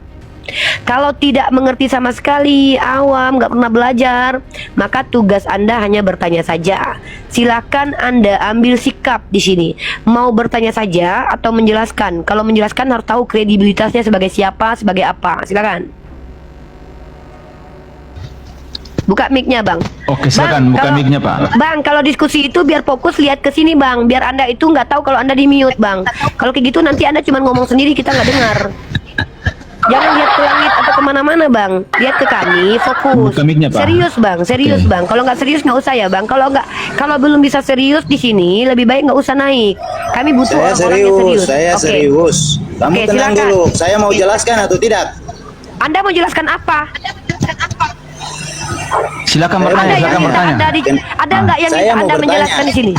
Kalau tidak mengerti sama sekali, awam, nggak pernah belajar, maka tugas Anda hanya bertanya saja. Silakan Anda ambil sikap di sini. Mau bertanya saja atau menjelaskan. Kalau menjelaskan harus tahu kredibilitasnya sebagai siapa, sebagai apa. Silakan. Buka mic-nya, Bang. Oke, silakan buka mic-nya, Pak. Bang, kalau diskusi itu biar fokus lihat ke sini, Bang. Biar Anda itu nggak tahu kalau Anda di-mute, Bang. Kalau kayak gitu nanti Anda cuma ngomong sendiri, kita nggak dengar. Jangan lihat ke langit atau kemana-mana Bang. Lihat ke kami, fokus. Buka mic-nya, Pak. Serius Bang, serius Oke. Bang. Kalau nggak serius nggak usah ya Bang. Kalau belum bisa serius di sini, lebih baik nggak usah naik. Kami butuh Saya orang-orang yang serius. saya Oke. serius. Kamu Oke, tenang silakan. dulu. Saya mau jelaskan atau tidak? Anda mau jelaskan apa? Silakan Saya bertanya, Ada yang silakan minta bertanya. ada nggak yang Saya minta mau Anda bertanya. menjelaskan di sini?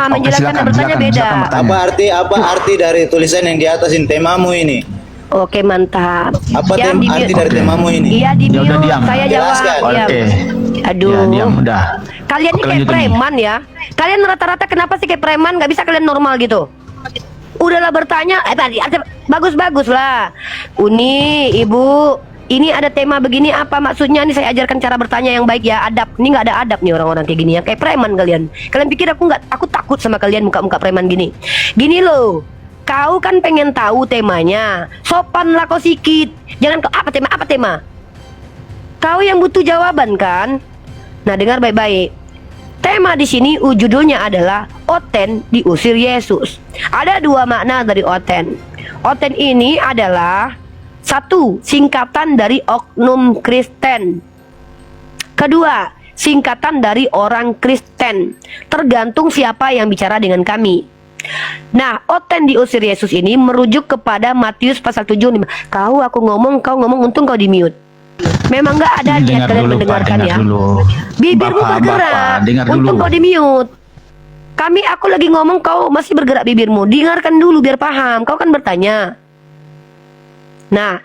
Menjelaskan dan bertanya silakan, beda. silakan bertanya. Apa arti dari tulisan yang di atas ini temamu ini? Oke, mantap. Apa Diam, di arti mute. dari temamu ini? Iya di Ya udah, mute. diam. Saya jawab. Jelaskan. Diam. Oke. Aduh. Ya, diam, udah. Kalian ini Oke, kayak lanjut ini. preman ya. Kalian rata-rata kenapa sih kayak preman? Gak bisa kalian normal gitu. Udahlah bertanya. Bagus-bagus lah. Uni, ibu, ini ada tema begini apa maksudnya? Nih saya ajarkan cara bertanya yang baik ya. Adab. Ini nggak ada adab nih orang-orang kayak gini ya. Kayak preman kalian. Kalian pikir aku takut sama kalian muka-muka preman gini. Gini loh. Kau kan pengen tahu temanya. Sopanlah kau sikit. Jangan kau apa tema? Kau yang butuh jawaban kan? Nah, dengar baik-baik. Tema di sini judulnya adalah Oten diusir Yesus. Ada dua makna dari Oten. Oten ini adalah satu, singkatan dari oknum Kristen. Kedua, singkatan dari orang Kristen. Tergantung siapa yang bicara dengan kami. Nah, Oten diusir Yesus ini merujuk kepada Matius pasal 7. Aku ngomong, kau ngomong, untung kau di mute. Memang nggak ada niat Dengar kalian dulu, Pak, mendengarkan dengar ya. dulu. Bibirmu Bapak, bergerak. dengar Untung dulu. kau di mute. Aku lagi ngomong, kau masih bergerak bibirmu. Dengarkan dulu biar paham. Kau kan bertanya. Nah,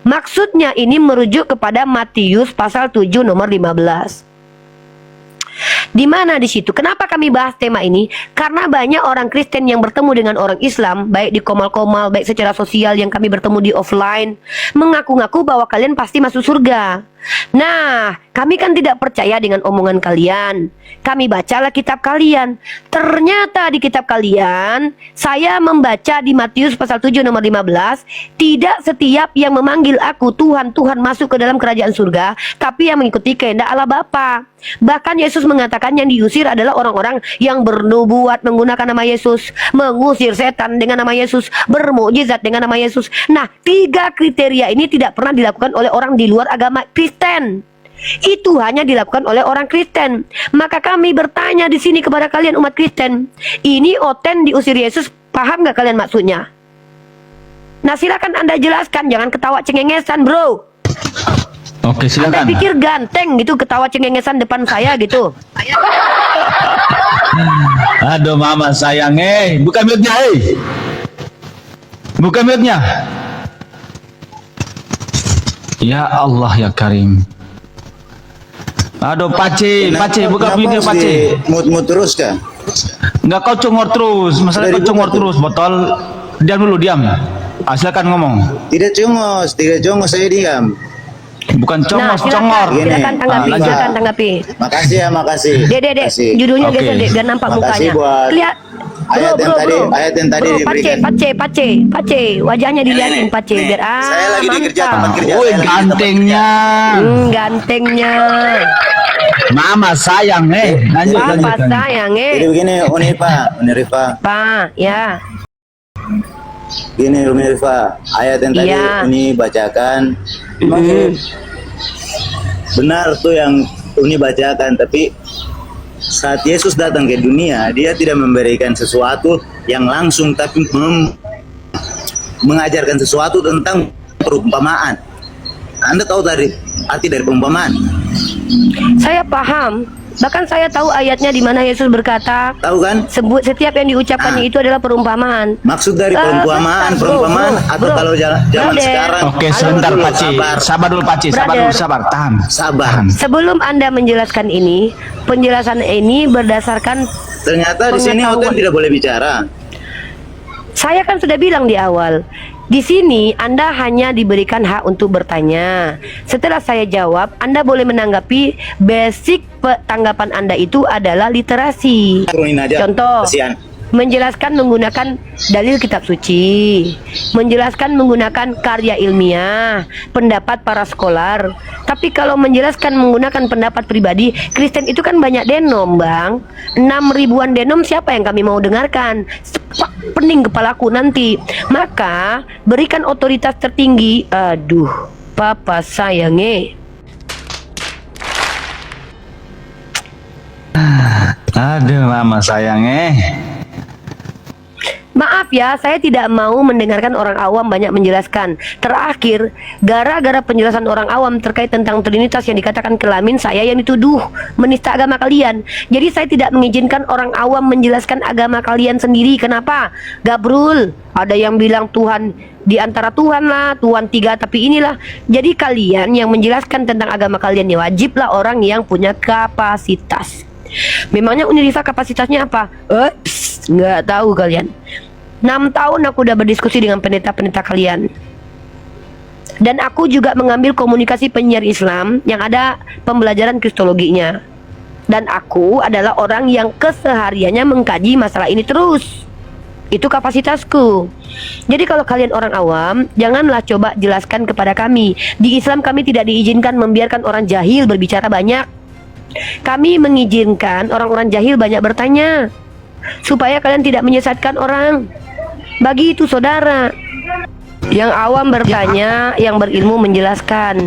maksudnya ini merujuk kepada Matius pasal 7 nomor 15. Di mana di situ? Kenapa kami bahas tema ini? Karena banyak orang Kristen yang bertemu dengan orang Islam, baik di komal-komal, baik secara sosial yang kami bertemu di offline, mengaku-ngaku bahwa kalian pasti masuk surga. Nah, kami kan tidak percaya dengan omongan kalian. Kami bacalah kitab kalian. Ternyata di kitab kalian, saya membaca di Matius pasal 7 nomor 15, tidak setiap yang memanggil aku Tuhan, Tuhan masuk ke dalam kerajaan surga, tapi yang mengikuti kehendak Allah Bapa. Bahkan Yesus mengatakan yang diusir adalah orang-orang yang bernubuat menggunakan nama Yesus, mengusir setan dengan nama Yesus, bermukjizat dengan nama Yesus. Nah, 3 kriteria ini tidak pernah dilakukan oleh orang di luar agama Kristen. Itu hanya dilakukan oleh orang Kristen. Maka kami bertanya di sini kepada kalian umat Kristen, ini Oten diusir Yesus, paham nggak kalian maksudnya? Nah, silakan Anda jelaskan, jangan ketawa cengengesan, bro. Oke, Anda silakan. pikir ganteng gitu ketawa cengengesan depan saya gitu? Aduh, mama sayang, buka mute-nya, Buka mute-nya. Ya Allah ya Karim. Aduh, Pace, buka mute-nya, Pace. Mut terus kan? Enggak, kau congor terus. Masalah kau congor terus, botol. Diam dulu, diam. Silakan ngomong. Tidak congos, saya diam. Bukan congor, silakan, congor. silakan tanggapi, lanjut. silakan tanggapi. Makasih ya, makasih. Dek, Makasih. judulnya Oke. geser dek, biar nampak Makasih mukanya. buat Ayat yang tadi diberikan. Pace, wajahnya dilihatin Pace biar Saya lagi di kerja, tempat mantap. kerja. Woi, saya lagi di tempat gantengnya. Gantengnya. Mama sayang, lanjut Papa lanjut. sayang Jadi begini, Uni Rifa. Pak, ya. Gini Uni Rifa, ayat yang tadi Iya. Uni bacakan. Benar tuh yang Uni bacakan, tapi saat Yesus datang ke dunia, dia tidak memberikan sesuatu yang langsung, tapi mengajarkan sesuatu tentang perumpamaan. Anda tahu tadi arti dari perumpamaan? Saya paham. Bahkan saya tahu ayatnya di mana Yesus berkata, Tahu kan? setiap yang diucapkannya itu adalah perumpamaan. Maksud dari perumpamaan atau bro. kalau zaman Brother. sekarang. Oke, sebentar Pace. Sabar dulu Pace, sabar. Tahan. Sabar. Sebelum Anda menjelaskan ini, penjelasan ini berdasarkan Ternyata di sini pengetahuan. Oten tidak boleh bicara. Saya kan sudah bilang di awal, di sini Anda hanya diberikan hak untuk bertanya. Setelah saya jawab, Anda boleh menanggapi. Basic tanggapan Anda itu adalah literasi. Turunin aja. Contoh, Kasihan. menjelaskan menggunakan dalil kitab suci, menjelaskan menggunakan karya ilmiah, pendapat para skolar. Tapi kalau menjelaskan menggunakan pendapat pribadi, Kristen itu kan banyak denom, Bang. 6 ribuan denom, siapa yang kami mau dengarkan? Pening kepalaku nanti. Maka berikan otoritas tertinggi. Aduh, Papa sayange. Aduh, Mama sayang. Maaf ya, saya tidak mau mendengarkan orang awam banyak menjelaskan. Terakhir, gara-gara penjelasan orang awam terkait tentang Trinitas yang dikatakan kelamin, saya yang dituduh menista agama kalian. Jadi saya tidak mengizinkan orang awam menjelaskan agama kalian sendiri. Kenapa? Gabrul, ada yang bilang Tuhan di antara Tuhan lah, Tuhan 3, tapi inilah. Jadi kalian yang menjelaskan tentang agama kalian ya wajiblah orang yang punya kapasitas. Memangnya Unirifa kapasitasnya apa? Nggak tahu kalian. 6 tahun aku udah berdiskusi dengan pendeta-pendeta kalian. Dan aku juga mengambil komunikasi penyiar Islam yang ada pembelajaran kristologinya. Dan aku adalah orang yang kesehariannya mengkaji masalah ini terus. Itu kapasitasku. Jadi kalau kalian orang awam, janganlah coba jelaskan kepada kami. Di Islam kami tidak diizinkan membiarkan orang jahil berbicara banyak. Kami mengizinkan orang-orang jahil banyak bertanya, supaya kalian tidak menyesatkan orang. Bagi itu saudara, yang awam bertanya, yang berilmu menjelaskan.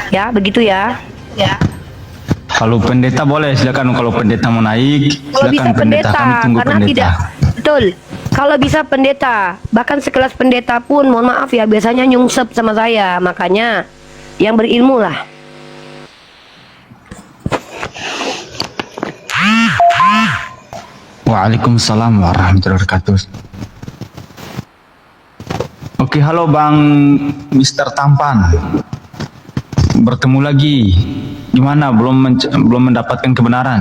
Ya, begitu ya. Kalau pendeta boleh, silakan. Kalau pendeta mau naik, Kalau bisa silakan pendeta. Kami tunggu karena pendeta. tidak. Betul. Kalau bisa pendeta, bahkan sekelas pendeta pun, mohon maaf ya, biasanya nyungsep sama saya. Makanya yang berilmu lah. Waalaikumsalam warahmatullahi wabarakatuh. Oke, halo Bang Mr. Tampan. Bertemu lagi. Gimana? Belum mendapatkan kebenaran?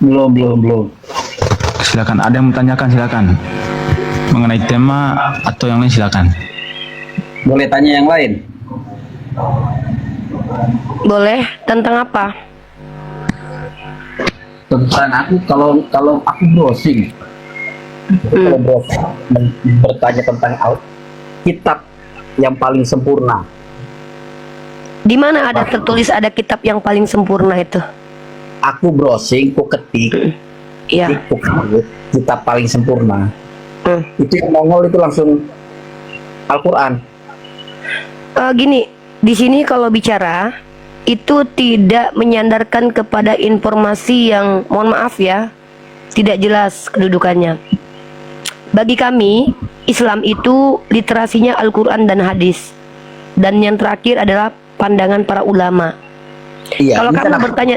Belum. Silakan. Ada yang menanyakan, silakan. Mengenai tema atau yang lain, silakan. Boleh tanya yang lain? Boleh, tentang apa? Tentang aku, kalau aku browsing, kalau browsing bertanya tentang kitab yang paling sempurna. Di mana ada tertulis ada kitab yang paling sempurna itu? Aku browsing, ku ketik, Iya. kitab paling sempurna. Itu yang nongol itu langsung Al-Quran. Gini, di sini kalau bicara itu tidak menyandarkan kepada informasi yang, mohon maaf ya, tidak jelas kedudukannya. Bagi kami, Islam itu literasinya Al-Quran dan hadis. Dan yang terakhir adalah pandangan para ulama. Iya, Kalau kamu bertanya,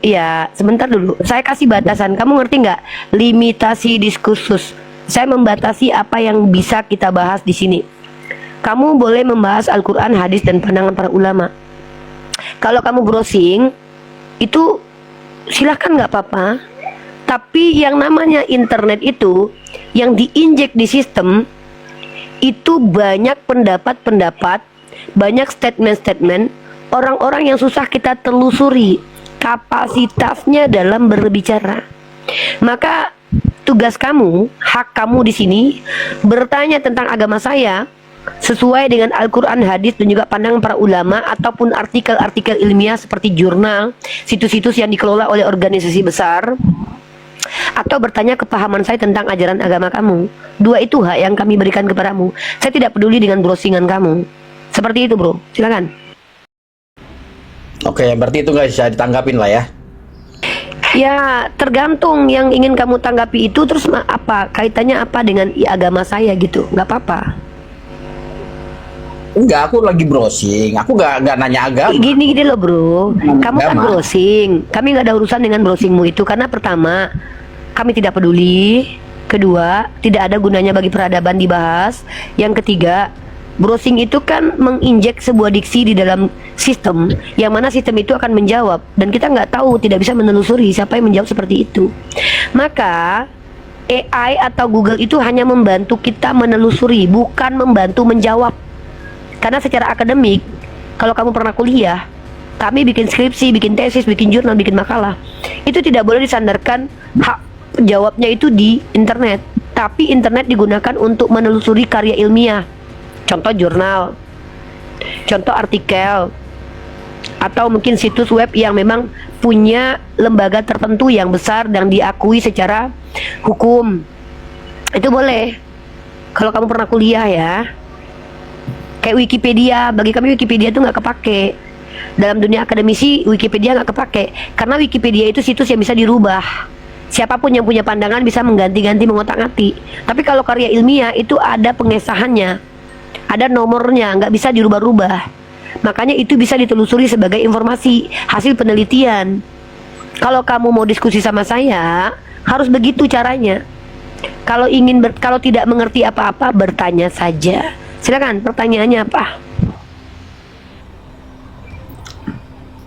ya sebentar dulu, saya kasih batasan. Kamu ngerti nggak? Limitasi diskursus. Saya membatasi apa yang bisa kita bahas di sini. Kamu boleh membahas Al-Quran, hadis, dan pandangan para ulama. Kalau kamu browsing, itu silahkan nggak apa-apa. Tapi yang namanya internet itu, yang diinjek di sistem, itu banyak pendapat-pendapat, banyak statement-statement, orang-orang yang susah kita telusuri. kapasitasnya dalam berbicara. Maka tugas kamu, hak kamu di sini bertanya tentang agama saya sesuai dengan Al-Quran, hadis, dan juga pandangan para ulama ataupun artikel-artikel ilmiah seperti jurnal, situs-situs yang dikelola oleh organisasi besar, atau bertanya kepahaman saya tentang ajaran agama kamu. Dua itu hak yang kami berikan kepadamu. Saya tidak peduli dengan browsingan kamu. Seperti itu, bro. Silakan. Oke, berarti itu nggak bisa ditanggapin lah ya. Ya, tergantung yang ingin kamu tanggapi itu. Terus apa kaitannya apa dengan agama saya gitu? Nggak apa-apa. Enggak, aku lagi browsing. Aku nggak nanya agama. Gini loh, bro. Kamu kan Agama. browsing. Kami nggak ada urusan dengan browsingmu itu. Karena pertama, kami tidak peduli. Kedua, tidak ada gunanya bagi peradaban dibahas. Yang ketiga, browsing itu kan menginjek sebuah diksi di dalam sistem, yang mana sistem itu akan menjawab, dan kita nggak tahu, tidak bisa menelusuri siapa yang menjawab seperti itu. Maka AI atau Google itu hanya membantu kita menelusuri, bukan membantu menjawab. Karena secara akademik, kalau kamu pernah kuliah, kami bikin skripsi, bikin tesis, bikin jurnal, bikin makalah, itu tidak boleh disandarkan hak jawabnya itu di internet, tapi internet digunakan untuk menelusuri karya ilmiah. Contoh jurnal, contoh artikel, atau mungkin situs web yang memang punya lembaga tertentu yang besar dan diakui secara hukum. Itu boleh kalau kamu pernah kuliah ya. Kayak Wikipedia, bagi kami Wikipedia itu nggak kepake. Dalam dunia akademisi Wikipedia nggak kepake, karena Wikipedia itu situs yang bisa dirubah. Siapapun yang punya pandangan bisa mengganti-ganti, mengotak-ngatik. Tapi kalau karya ilmiah itu ada pengesahannya, ada nomornya, nggak bisa dirubah-rubah. Makanya itu bisa ditelusuri sebagai informasi hasil penelitian. Kalau kamu mau diskusi sama saya, harus begitu caranya. Kalau kalau tidak mengerti apa-apa, bertanya saja. Silakan, pertanyaannya apa?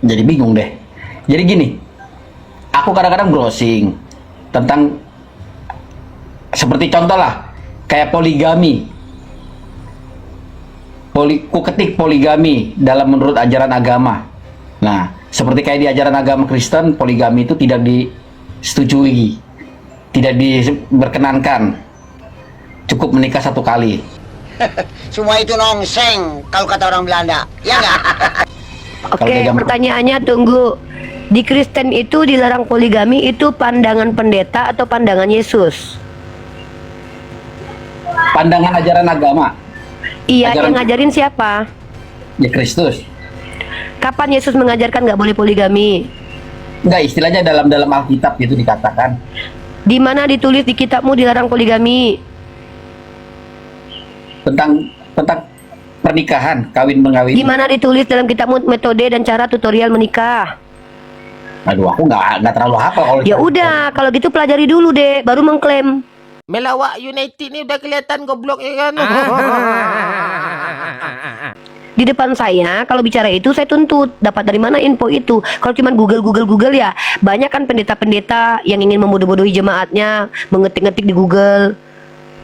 Jadi bingung deh. Jadi gini, aku kadang-kadang browsing tentang seperti contoh lah, kayak poligami. Ku ketik poligami dalam menurut ajaran agama. Nah, seperti kayak di ajaran agama Kristen, poligami itu tidak disetujui, tidak diperkenankan. Cukup menikah satu kali. Semua itu nongseng kalau kata orang Belanda, ya nggak? Oke, pertanyaannya tunggu. Di Kristen itu dilarang poligami, itu pandangan pendeta atau pandangan Yesus? Pandangan ajaran agama. Iya, yang ngajarin siapa? Ya Kristus. Kapan Yesus mengajarkan nggak boleh poligami? Enggak, istilahnya dalam Alkitab gitu dikatakan. Di mana ditulis di kitabmu dilarang poligami? Tentang pernikahan, kawin mengawin. Di mana ditulis dalam kitabmu metode dan cara tutorial menikah? Aduh, aku nggak terlalu hafal kalau. Ya udah, kalau gitu pelajari dulu deh, baru mengklaim. Melawak United ini udah kelihatan goblok ya kan? Di depan saya, kalau bicara itu saya tuntut. Dapat dari mana info itu? Kalau cuma Google ya, banyak kan pendeta-pendeta yang ingin membodoh-bodohi jemaatnya, mengetik-ngetik di Google.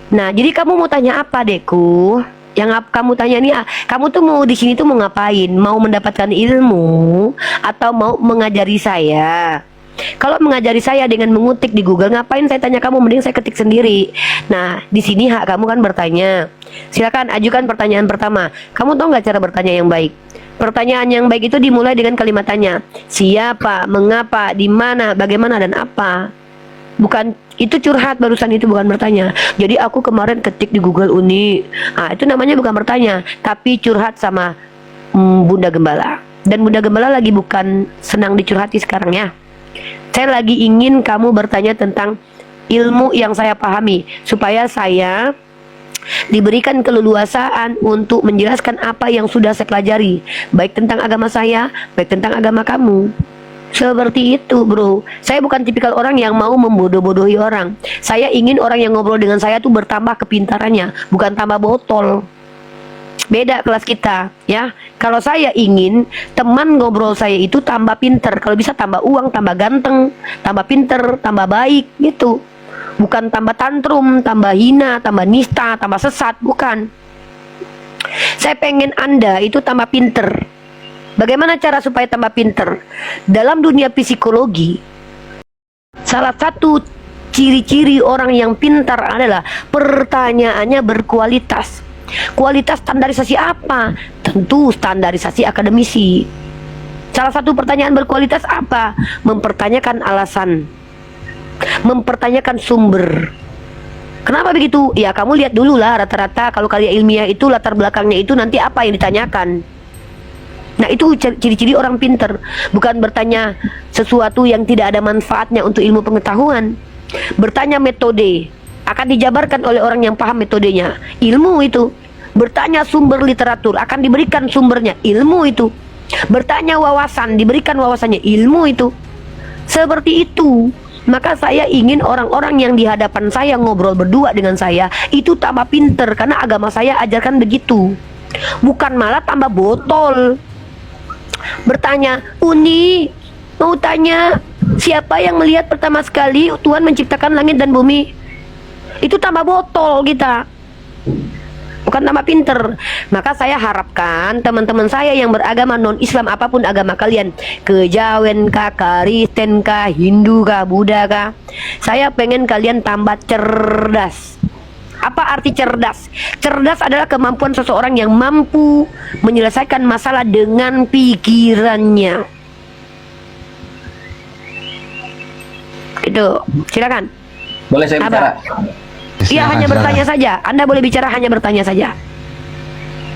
Nah, jadi kamu mau tanya apa, Deku? Yang kamu tanya nih, kamu tuh mau di sini tuh mau ngapain? Mau mendapatkan ilmu atau mau mengajari saya? Kalau mengajari saya dengan mengutik di Google, ngapain saya tanya kamu? Mending saya ketik sendiri. Nah, di sini hak kamu kan bertanya. Silakan ajukan pertanyaan pertama. Kamu tahu nggak cara bertanya yang baik? Pertanyaan yang baik itu dimulai dengan kalimat tanya. Siapa, mengapa, di mana, bagaimana, dan apa? Bukan, itu curhat barusan, itu bukan bertanya. Jadi aku kemarin ketik di Google Uni. Itu namanya bukan bertanya, tapi curhat sama Bunda Gembala. Dan Bunda Gembala lagi bukan senang dicurhati sekarang ya. Saya lagi ingin kamu bertanya tentang ilmu yang saya pahami, supaya saya diberikan keleluasaan untuk menjelaskan apa yang sudah saya pelajari, baik tentang agama saya, baik tentang agama kamu. Seperti itu, bro. Saya bukan tipikal orang yang mau membodoh-bodohi orang. Saya ingin orang yang ngobrol dengan saya tuh bertambah kepintarannya, bukan tambah botol. Beda kelas kita, ya. Kalau saya ingin teman ngobrol saya itu tambah pinter, kalau bisa tambah uang, tambah ganteng, tambah pinter, tambah baik, gitu. Bukan tambah tantrum, tambah hina, tambah nista, tambah sesat, bukan. Saya pengen Anda itu tambah pinter, Bagaimana cara supaya tambah pinter? Dalam dunia psikologi, salah satu ciri-ciri orang yang pintar adalah pertanyaannya berkualitas. Kualitas standarisasi apa? Tentu standarisasi akademisi. Salah satu pertanyaan berkualitas apa? Mempertanyakan alasan, mempertanyakan sumber. Kenapa begitu? Ya kamu lihat dulu lah rata-rata kalau karya ilmiah itu latar belakangnya itu nanti apa yang ditanyakan. Nah itu ciri-ciri orang pinter. Bukan bertanya sesuatu yang tidak ada manfaatnya untuk ilmu pengetahuan. Bertanya metode akan dijabarkan oleh orang yang paham metodenya. Ilmu itu. Bertanya sumber literatur akan diberikan sumbernya. Ilmu itu. Bertanya wawasan diberikan wawasannya. Ilmu itu. Seperti itu. Maka saya ingin orang-orang yang di hadapan saya ngobrol berdua dengan saya itu tambah pinter, karena agama saya ajarkan begitu. Bukan malah tambah botol. Bertanya, Uni mau tanya, siapa yang melihat pertama sekali Tuhan menciptakan langit dan bumi? Itu tambah botol kita, bukan tambah pinter. Maka saya harapkan teman-teman saya yang beragama non-Islam, apapun agama kalian, Kejawen kah, Kristen kah, Hindu kah, Buddha kah, saya pengen kalian tambah cerdas. Apa arti cerdas? Cerdas adalah kemampuan seseorang yang mampu menyelesaikan masalah dengan pikirannya. Itu, silakan. Boleh saya bicara? Iya, hanya bertanya saja. Anda boleh bicara, hanya bertanya saja.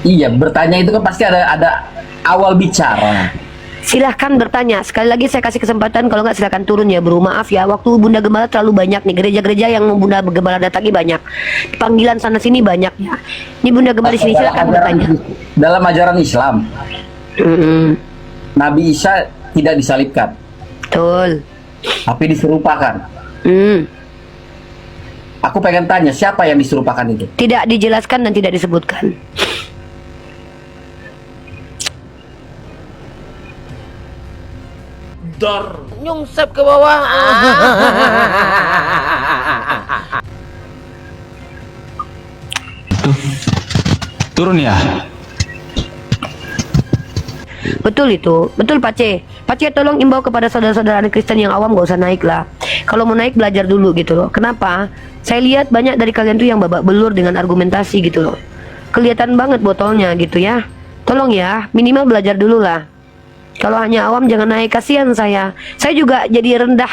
Iya, bertanya itu kan pasti ada awal bicara. Silahkan bertanya. Sekali lagi saya kasih kesempatan, kalau nggak silahkan turun ya, bro. Maaf ya, waktu Bunda Gembala terlalu banyak nih. Gereja-gereja yang Bunda Gembala datangi banyak. Panggilan sana sini banyak ya. Ini Bunda Gembala di sini, silahkan bertanya. Dalam ajaran Islam, Nabi Isa tidak disalibkan. Betul. Tapi diserupakan. Aku pengen tanya, siapa yang diserupakan itu? Tidak dijelaskan dan tidak disebutkan. Nyungsep ke bawah. Turun ya. Betul itu, betul Pak C. Pak C tolong imbau kepada saudara-saudara Kristen yang awam, gak usah naik lah. Kalau mau naik belajar dulu gitu loh. Kenapa? Saya lihat banyak dari kalian tuh yang babak belur dengan argumentasi gitu loh. Kelihatan banget botolnya gitu ya. Tolong ya, minimal belajar dulu lah. Kalau hanya awam jangan naik, kasihan saya. Saya juga jadi rendah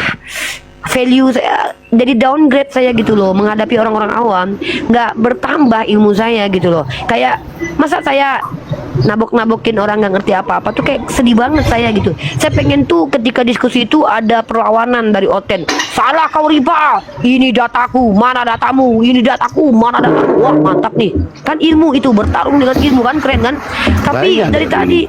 value saya, jadi downgrade saya gitu loh menghadapi orang-orang awam. Nggak bertambah ilmu saya gitu loh. Kayak masa saya nabok-nabokin orang nggak ngerti apa-apa tuh, kayak sedih banget saya gitu. Saya pengen tuh ketika diskusi itu ada perlawanan dari Oten. Salah kau riba, ini dataku, mana datamu, ini dataku, mana dataku. Wah mantap nih, kan ilmu itu, bertarung dengan ilmu kan, keren kan. Tapi dari tadi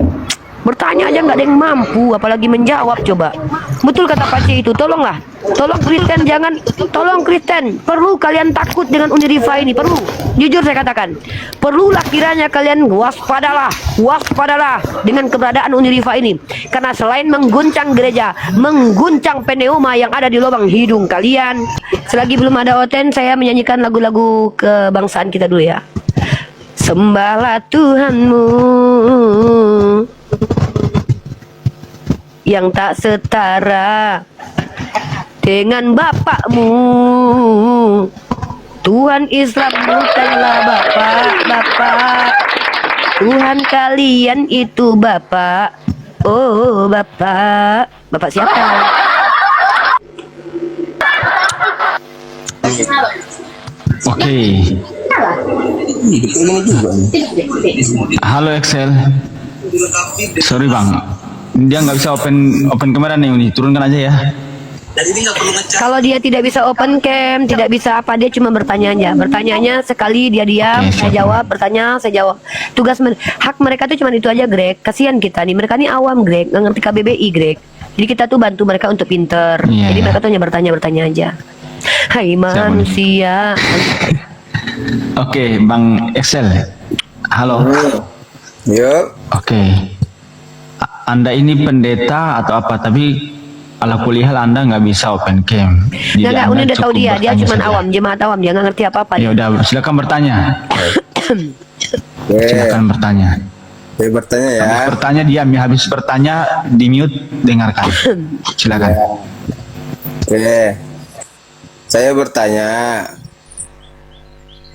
bertanya aja nggak ada yang mampu, apalagi menjawab. Coba betul kata Pak C itu, tolonglah, tolong Kristen jangan, tolong Kristen, perlu kalian takut dengan Uniriva ini, perlu, jujur saya katakan, perlulah kiranya kalian waspadalah dengan keberadaan Uniriva ini, karena selain mengguncang gereja, mengguncang pneuma yang ada di lubang hidung kalian. Selagi belum ada Oten, saya menyanyikan lagu-lagu kebangsaan kita dulu ya. Sembahlah Tuhanmu yang tak setara dengan Bapakmu. Tuhan Islam bukanlah Bapak. Tuhan kalian itu Bapak. Oh Bapak. Bapak siapa? Oke. Halo Excel. Sorry bang, dia nggak bisa open kamera nih, Uni. Turunkan aja ya. Kalau dia tidak bisa open cam, tidak bisa apa, dia cuma bertanya aja. Bertanyanya sekali dia diam, saya jawab, bertanya, saya jawab. Tugas hak mereka tuh cuma itu aja, Greg. Kasihan kita nih, mereka nih awam, Greg, nggak ngerti KBBI, Greg. Jadi kita tuh bantu mereka untuk pinter. Jadi mereka tuh hanya bertanya aja. Hai manusia. Oke, Bang Excel. Halo. Yuk. Oke. Anda ini pendeta atau apa? Tapi ala kuliah Anda nggak bisa open cam. Nggak, Uni udah tahu dia cuma awam, jemaat awam, dia nggak ngerti apa-apa. Ya udah, silakan bertanya. Silakan bertanya. Saya bertanya ya. Habis bertanya diam ya, habis bertanya di mute, dengarkan. Silakan. Oke. Saya bertanya,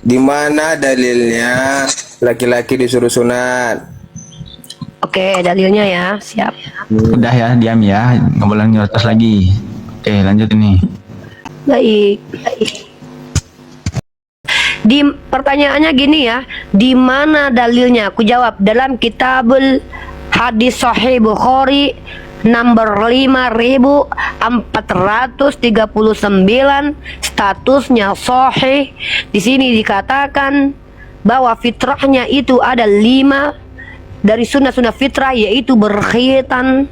di mana dalilnya laki-laki disuruh sunat? Oke, dalilnya ya, siap. Udah ya, diam ya, nggak boleh nyerocos lagi. Oke, lanjut ini. Baik. Di pertanyaannya gini ya, di mana dalilnya? Aku jawab dalam Kitabul Hadis Sahih Bukhari nomor 5439, statusnya sahih. Di sini dikatakan bahwa fitrahnya itu ada 5 dari sunnah-sunnah fitrah, yaitu berkhitan.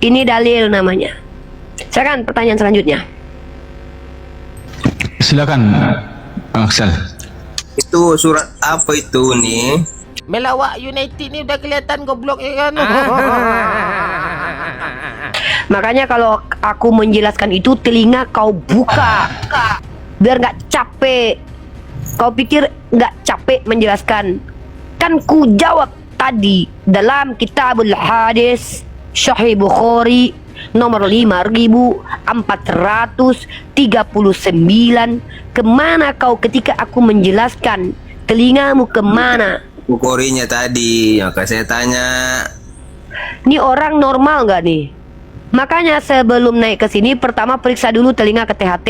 Ini dalil namanya. Silakan pertanyaan selanjutnya. Silakan, Bang Axel. Itu surat apa itu nih? Melawak United ini udah kelihatan goblok ya kan? Makanya kalau aku menjelaskan itu, telinga kau buka biar nggak capek. Kau pikir nggak capek menjelaskan? Kan ku jawab tadi dalam Kitabul Hadis Sahih Bukhari nomor 5439. Kemana kau ketika aku menjelaskan? Telingamu kemana? Bukharinya tadi, maka saya tanya. Ini orang normal nggak nih? Makanya sebelum naik ke sini, pertama periksa dulu telinga ke THT.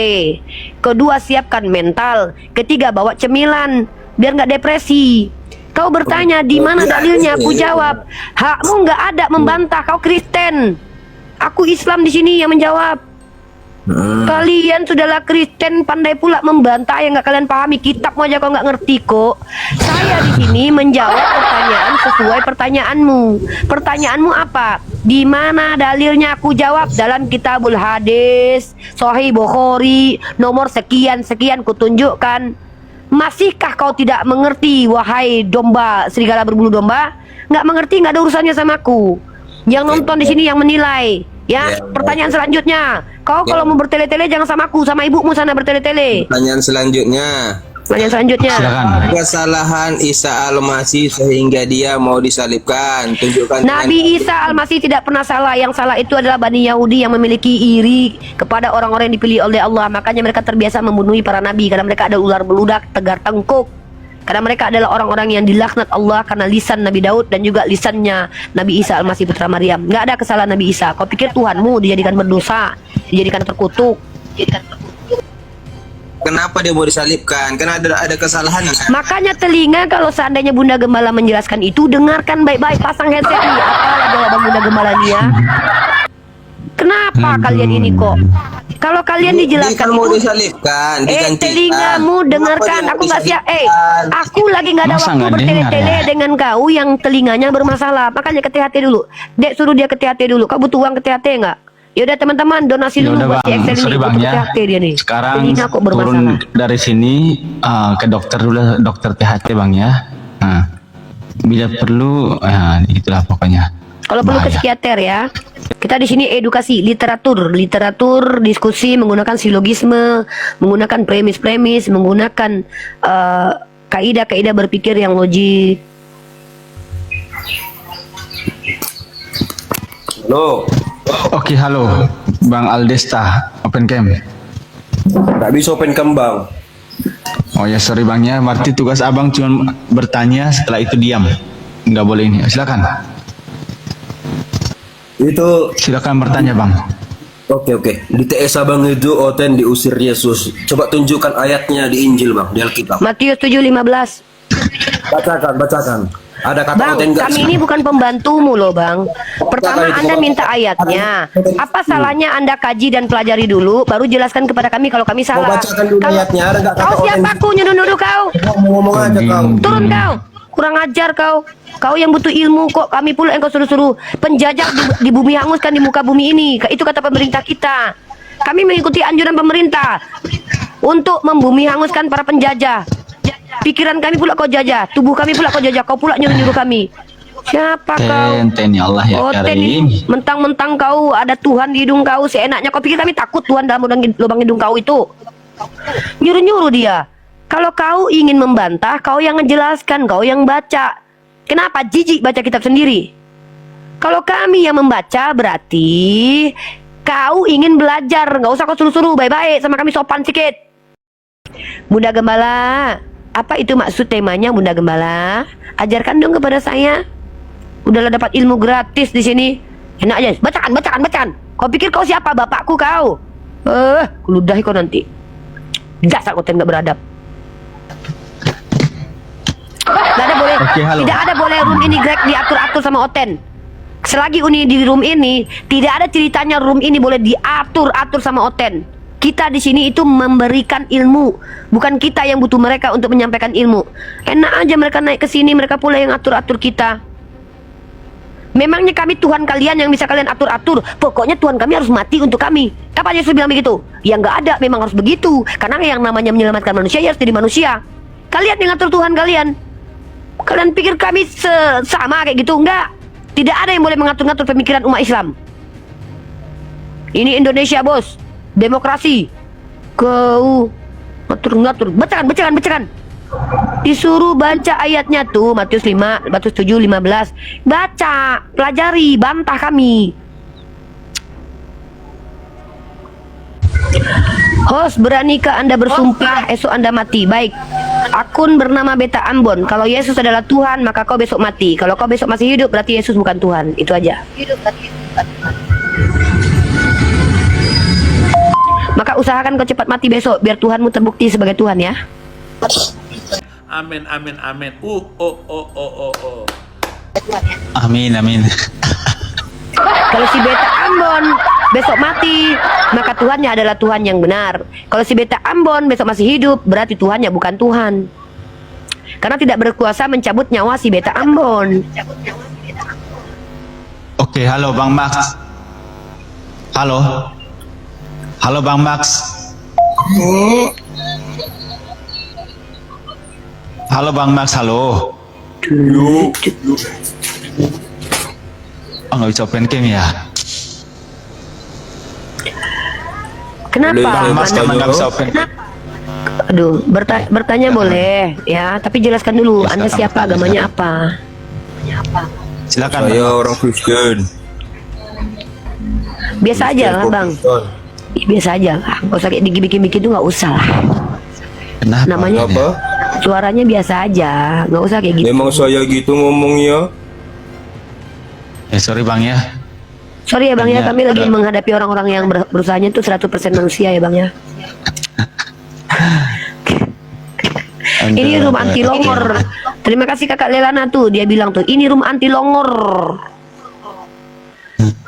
Kedua, siapkan mental. Ketiga, bawa cemilan biar nggak depresi. Kau bertanya di mana dalilnya? Aku jawab, hakmu nggak ada membantah. Kau Kristen, aku Islam di sini yang menjawab. Kalian sudahlah Kristen, pandai pula membantah yang nggak kalian pahami. Kitabmu aja kau nggak ngerti kok. Saya di sini menjawab pertanyaan sesuai pertanyaanmu. Pertanyaanmu apa? Di mana dalilnya? Aku jawab dalam Kitabul Hadis Sahih Bukhari nomor sekian sekian. Kutunjukkan. Masihkah kau tidak mengerti, wahai domba serigala berbulu domba? Nggak mengerti, nggak ada urusannya sama aku. Yang nonton di sini yang menilai. Ya, pertanyaan selanjutnya. Kau kalau mau bertele-tele jangan sama aku, sama ibumu sana bertele-tele. Pertanyaan selanjutnya. Pertanyaan selanjutnya. Silakan. Kesalahan Isa Al-Masih sehingga dia mau disalibkan. Tunjukkan. Nabi Isa Al-Masih tidak pernah salah. Yang salah itu adalah Bani Yahudi yang memiliki iri kepada orang-orang yang dipilih oleh Allah. Makanya mereka terbiasa membunuhi para nabi karena mereka ada ular beludak, tegar tengkuk. Karena mereka adalah orang-orang yang dilaknat Allah karena lisan Nabi Daud dan juga lisannya Nabi Isa Al-Masih putra Maryam. Nggak ada kesalahan Nabi Isa. Kau pikir Tuhanmu dijadikan berdosa, dijadikan terkutuk? Kenapa dia mau disalibkan? Karena ada kesalahan. Makanya telinga, kalau seandainya Bunda Gembala menjelaskan itu, dengarkan baik-baik, pasang headset nih. Apalah jawaban Bunda Gembala nih ya. Kenapa kalian ini kok? Kalau kalian dijelaskan mau itu, disalibkan, digantikan. telingamu dengarkan. Aku nggak siap. Aku lagi nggak ada Masa waktu nggak bertele-tele dengar ya? dengan kau yang telinganya bermasalah. Makanya ke THT dulu. Dek, suruh dia ke THT dulu. Kau butuh uang ke THT nggak? Yaudah teman-teman, donasi dulu Yaudah, buat si Bang. Excel ini. Sorry, Bang, Butuh ya. THT dia nih. Sekarang Telinga kok turun bermasalah. dari sini ke dokter dulu, dokter THT Bang ya. Nah, bila perlu, itulah pokoknya. Kalau perlu ke psikiater ya. Kita di sini edukasi literatur, diskusi menggunakan silogisme, menggunakan premis-premis, menggunakan kaidah-kaidah berpikir yang logik. Halo. Oke, halo, Bang Aldesta, open cam. Nggak bisa open kembang. Oh ya, sorry Bang ya, berarti tugas Abang cuma bertanya, setelah itu diam. Nggak boleh ini, silakan. Itu. Silakan bertanya Bang. Oke. Di TS Abang itu Oten diusir Yesus. Coba tunjukkan ayatnya di Injil Bang, di Alkitab. Matius 7:15. Bacakan. Ada kata Bang, Oten nggak? kami ini bukan pembantumu loh Bang. Pertama itu, Anda Bang. minta ayatnya. Apa salahnya Anda kaji dan pelajari dulu, baru jelaskan kepada kami kalau kami salah. bacakan dulu ayatnya, ada nggak kata Kau siapa? Oten? Aku nyuruh-nyuruh kau. Ngomong aja kau. Turun kau. Kurang ajar kau. Kau yang butuh ilmu kok, kami pula yang kau suruh-suruh. Penjajah di bumi hanguskan di muka bumi ini. Itu kata pemerintah kita. Kami mengikuti anjuran pemerintah untuk membumi hanguskan para penjajah. Pikiran kami pula kau jajah, tubuh kami pula kau jajah, kau pula nyuruh-nyuruh kami. Siapa kau? Ten ya Allah ya Karim. Mentang-mentang kau ada Tuhan di hidung kau, seenaknya kau pikir kami takut Tuhan dalam lubang hidung kau itu? Nyuruh-nyuruh dia. Kalau kau ingin membantah, kau yang ngejelaskan, kau yang baca. Kenapa? Jijik baca kitab sendiri. Kalau kami yang membaca berarti kau ingin belajar, nggak usah kau suruh-suruh, baik-baik sama kami, sopan sikit. Bunda Gembala, apa itu maksud temanya Bunda Gembala? Ajarkan dong kepada saya. Udahlah dapat ilmu gratis di sini. Enak aja, bacakan. Kau pikir kau siapa? Bapakku kau. Ludahi kau nanti. Dasar kau nggak beradab. Tidak ada boleh, tidak ada boleh room ini Greg diatur-atur sama Oten. Selagi Uni di room ini, tidak ada ceritanya room ini boleh diatur-atur sama Oten. Kita di sini itu memberikan ilmu, bukan kita yang butuh mereka untuk menyampaikan ilmu. Enak aja mereka naik ke sini, mereka pula yang atur-atur kita. Memangnya kami Tuhan kalian yang bisa kalian atur-atur? Pokoknya Tuhan kami harus mati untuk kami. Kapan Yesus bilang begitu? Ya nggak ada, memang harus begitu. Karena yang namanya menyelamatkan manusia ya harus jadi manusia. Kalian yang atur Tuhan kalian. Kalian pikir kami sama kayak gitu? Enggak. Tidak ada yang boleh mengatur-ngatur pemikiran umat Islam. Ini Indonesia, bos. Demokrasi. Kau ngatur-ngatur. Bacakan. Disuruh baca ayatnya tuh, Matius 5, Matius 7, 15. Baca, pelajari, bantah kami. Host, beranikah Anda bersumpah esok Anda mati? Baik. Akun bernama Beta Ambon. Kalau Yesus adalah Tuhan, maka kau besok mati. Kalau kau besok masih hidup, berarti Yesus bukan Tuhan. Itu aja. Maka usahakan kau cepat mati besok, biar Tuhanmu terbukti sebagai Tuhan ya. Amin. Amin. Kalau si Beta Ambon besok mati, maka Tuhannya adalah Tuhan yang benar. Kalau si Beta Ambon besok masih hidup, berarti Tuhannya bukan Tuhan. Karena tidak berkuasa mencabut nyawa si Beta Ambon. Oke, halo Bang Max. Halo Bang Max. Halo Bang Max, halo. Oh, nggak bisa open cam ya? Kenapa? Bang Max nggak bisa open cam. Aduh, bertanya boleh ya, tapi jelaskan dulu Anda siapa, agamanya apa? Silakan. Saya orang Kristen. Biasa aja lah Bang. Biasa aja lah, nggak usah kayak dibikin-bikin tuh, nggak usah lah. Kenapa? Namanya Apa? suaranya biasa aja, nggak usah kayak gitu. Memang saya gitu ngomongnya. Sorry Bang ya. Sorry ya Bang ya, Hanya kami lagi ada- menghadapi orang-orang yang berusahanya itu 100% manusia ya Bang ya. Ini room anti longor. Terima kasih Kakak Lelana tuh, dia bilang tuh, ini room anti longor.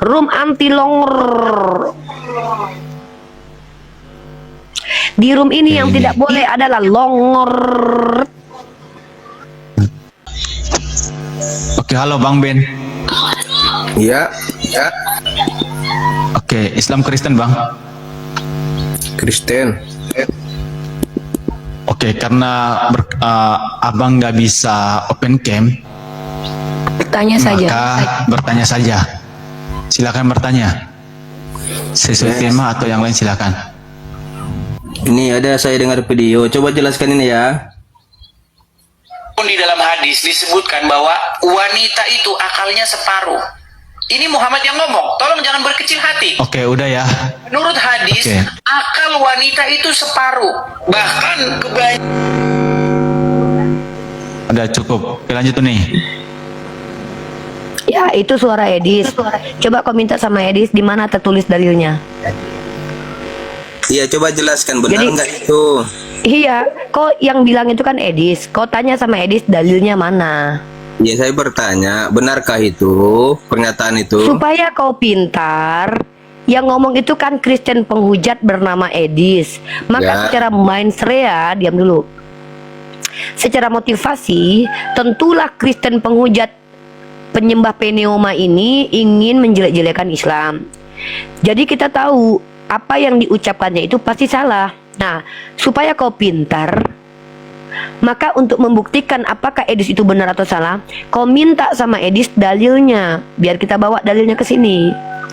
Room anti longor. Di room ini yang tidak boleh adalah longor. Oke, halo Bang Ben. Ya. Oke, Islam Kristen Bang. Kristen. Oke, karena abang nggak bisa open cam, Tanya saja. maka bertanya saja. Silakan bertanya. Sesuai tema atau yang lain silakan. Ini ada saya dengar video. Coba jelaskan ini ya. Di dalam hadis disebutkan bahwa wanita itu akalnya separuh. Ini Muhammad yang ngomong. Tolong jangan berkecil hati. Oke, udah ya. Menurut hadis, Oke. akal wanita itu separuh. Bahkan kebanyakan. Udah cukup. Oke, lanjut nih. Ya, itu suara Edis. Coba kau minta sama Edis di mana tertulis dalilnya. Iya, coba jelaskan benar Jadi- nggak itu? Iya, kok yang bilang itu kan Edis. Kau tanya sama Edis dalilnya mana. Ya, saya bertanya, benarkah itu pernyataan itu? Supaya kau pintar, yang ngomong itu kan Kristen penghujat bernama Edis. Maka Ya. secara mindset, diam dulu. Secara motivasi, tentulah Kristen penghujat penyembah Peneoma ini ingin menjelek-jelekan Islam. Jadi kita tahu apa yang diucapkannya itu pasti salah. Nah, supaya kau pintar, maka untuk membuktikan apakah Edis itu benar atau salah, kau minta sama Edis dalilnya, biar kita bawa dalilnya ke sini.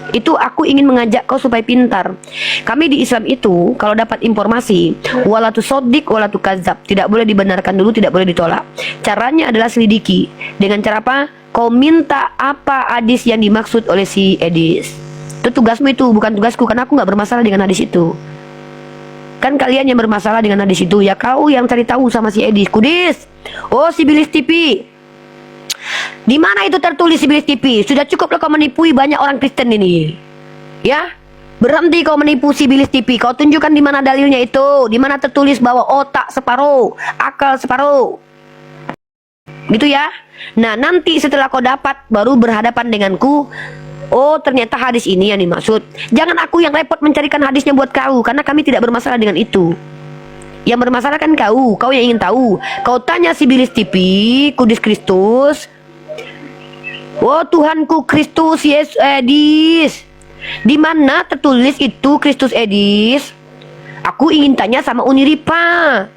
Itu aku ingin mengajak kau supaya pintar. Kami di Islam itu kalau dapat informasi, wala tusaddiq wala tukadzab, tidak boleh dibenarkan dulu, tidak boleh ditolak. Caranya adalah selidiki. Dengan cara apa? Kau minta apa hadis yang dimaksud oleh si Edis. Itu tugasmu, itu bukan tugasku, karena aku nggak bermasalah dengan hadis itu. Kan kalian yang bermasalah dengan hadis itu, ya kau yang cari tahu sama si Edis. Kudis, oh si Bilis TV, di mana itu tertulis si Bilis TV? Sudah cukuplah kau menipui banyak orang Kristen ini. Ya, berhenti kau menipu si Bilis TV. Kau tunjukkan di mana dalilnya itu, di mana tertulis bahwa otak separuh, akal separuh. Gitu ya. Nah, nanti setelah kau dapat, baru berhadapan denganku. Oh, ternyata hadis ini yang dimaksud. Jangan aku yang repot mencarikan hadisnya buat kau, karena kami tidak bermasalah dengan itu. Yang bermasalah kan kau yang ingin tahu. Kau tanya si Bilis TV, Kudis Kristus. Oh Tuhanku Kristus Yesus Edis, di mana tertulis itu Kristus Edis? Aku ingin tanya sama Uni Rifa.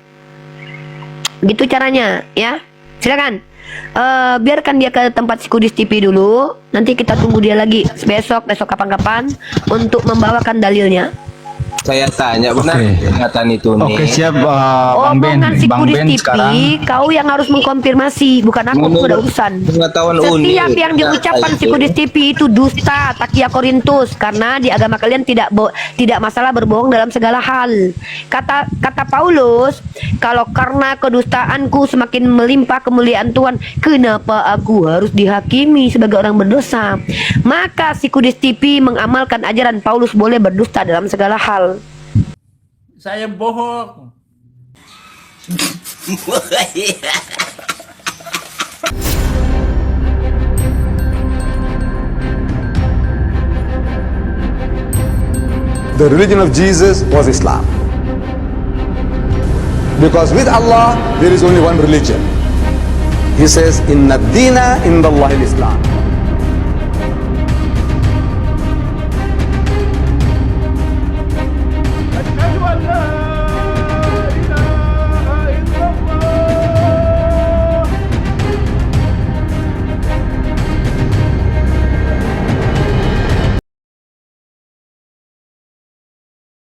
Gitu caranya, ya. Silakan. Biarkan dia ke tempat si Kudis TV dulu. Nanti kita tunggu dia lagi besok kapan-kapan untuk membawakan dalilnya. Saya tanya benar pernyataan itu nih. Oke, siap Bang Ben. Omongan si Bang Kudis Ben TV, sekarang. kau yang harus mengkonfirmasi, bukan aku. Aku udah urusan. Setiap yang diucapkan si Kudis TV itu dusta, takia Korintus, karena di agama kalian tidak masalah berbohong dalam segala hal. Kata Paulus, kalau karena kedustaanku semakin melimpah kemuliaan Tuhan, kenapa aku harus dihakimi sebagai orang berdosa? Maka si Kudis TV mengamalkan ajaran Paulus boleh berdusta dalam segala hal. Saya bohong. The religion of Jesus was Islam. Because with Allah, there is only one religion. He says, Inna ad-dina inda Allahi al-Islam.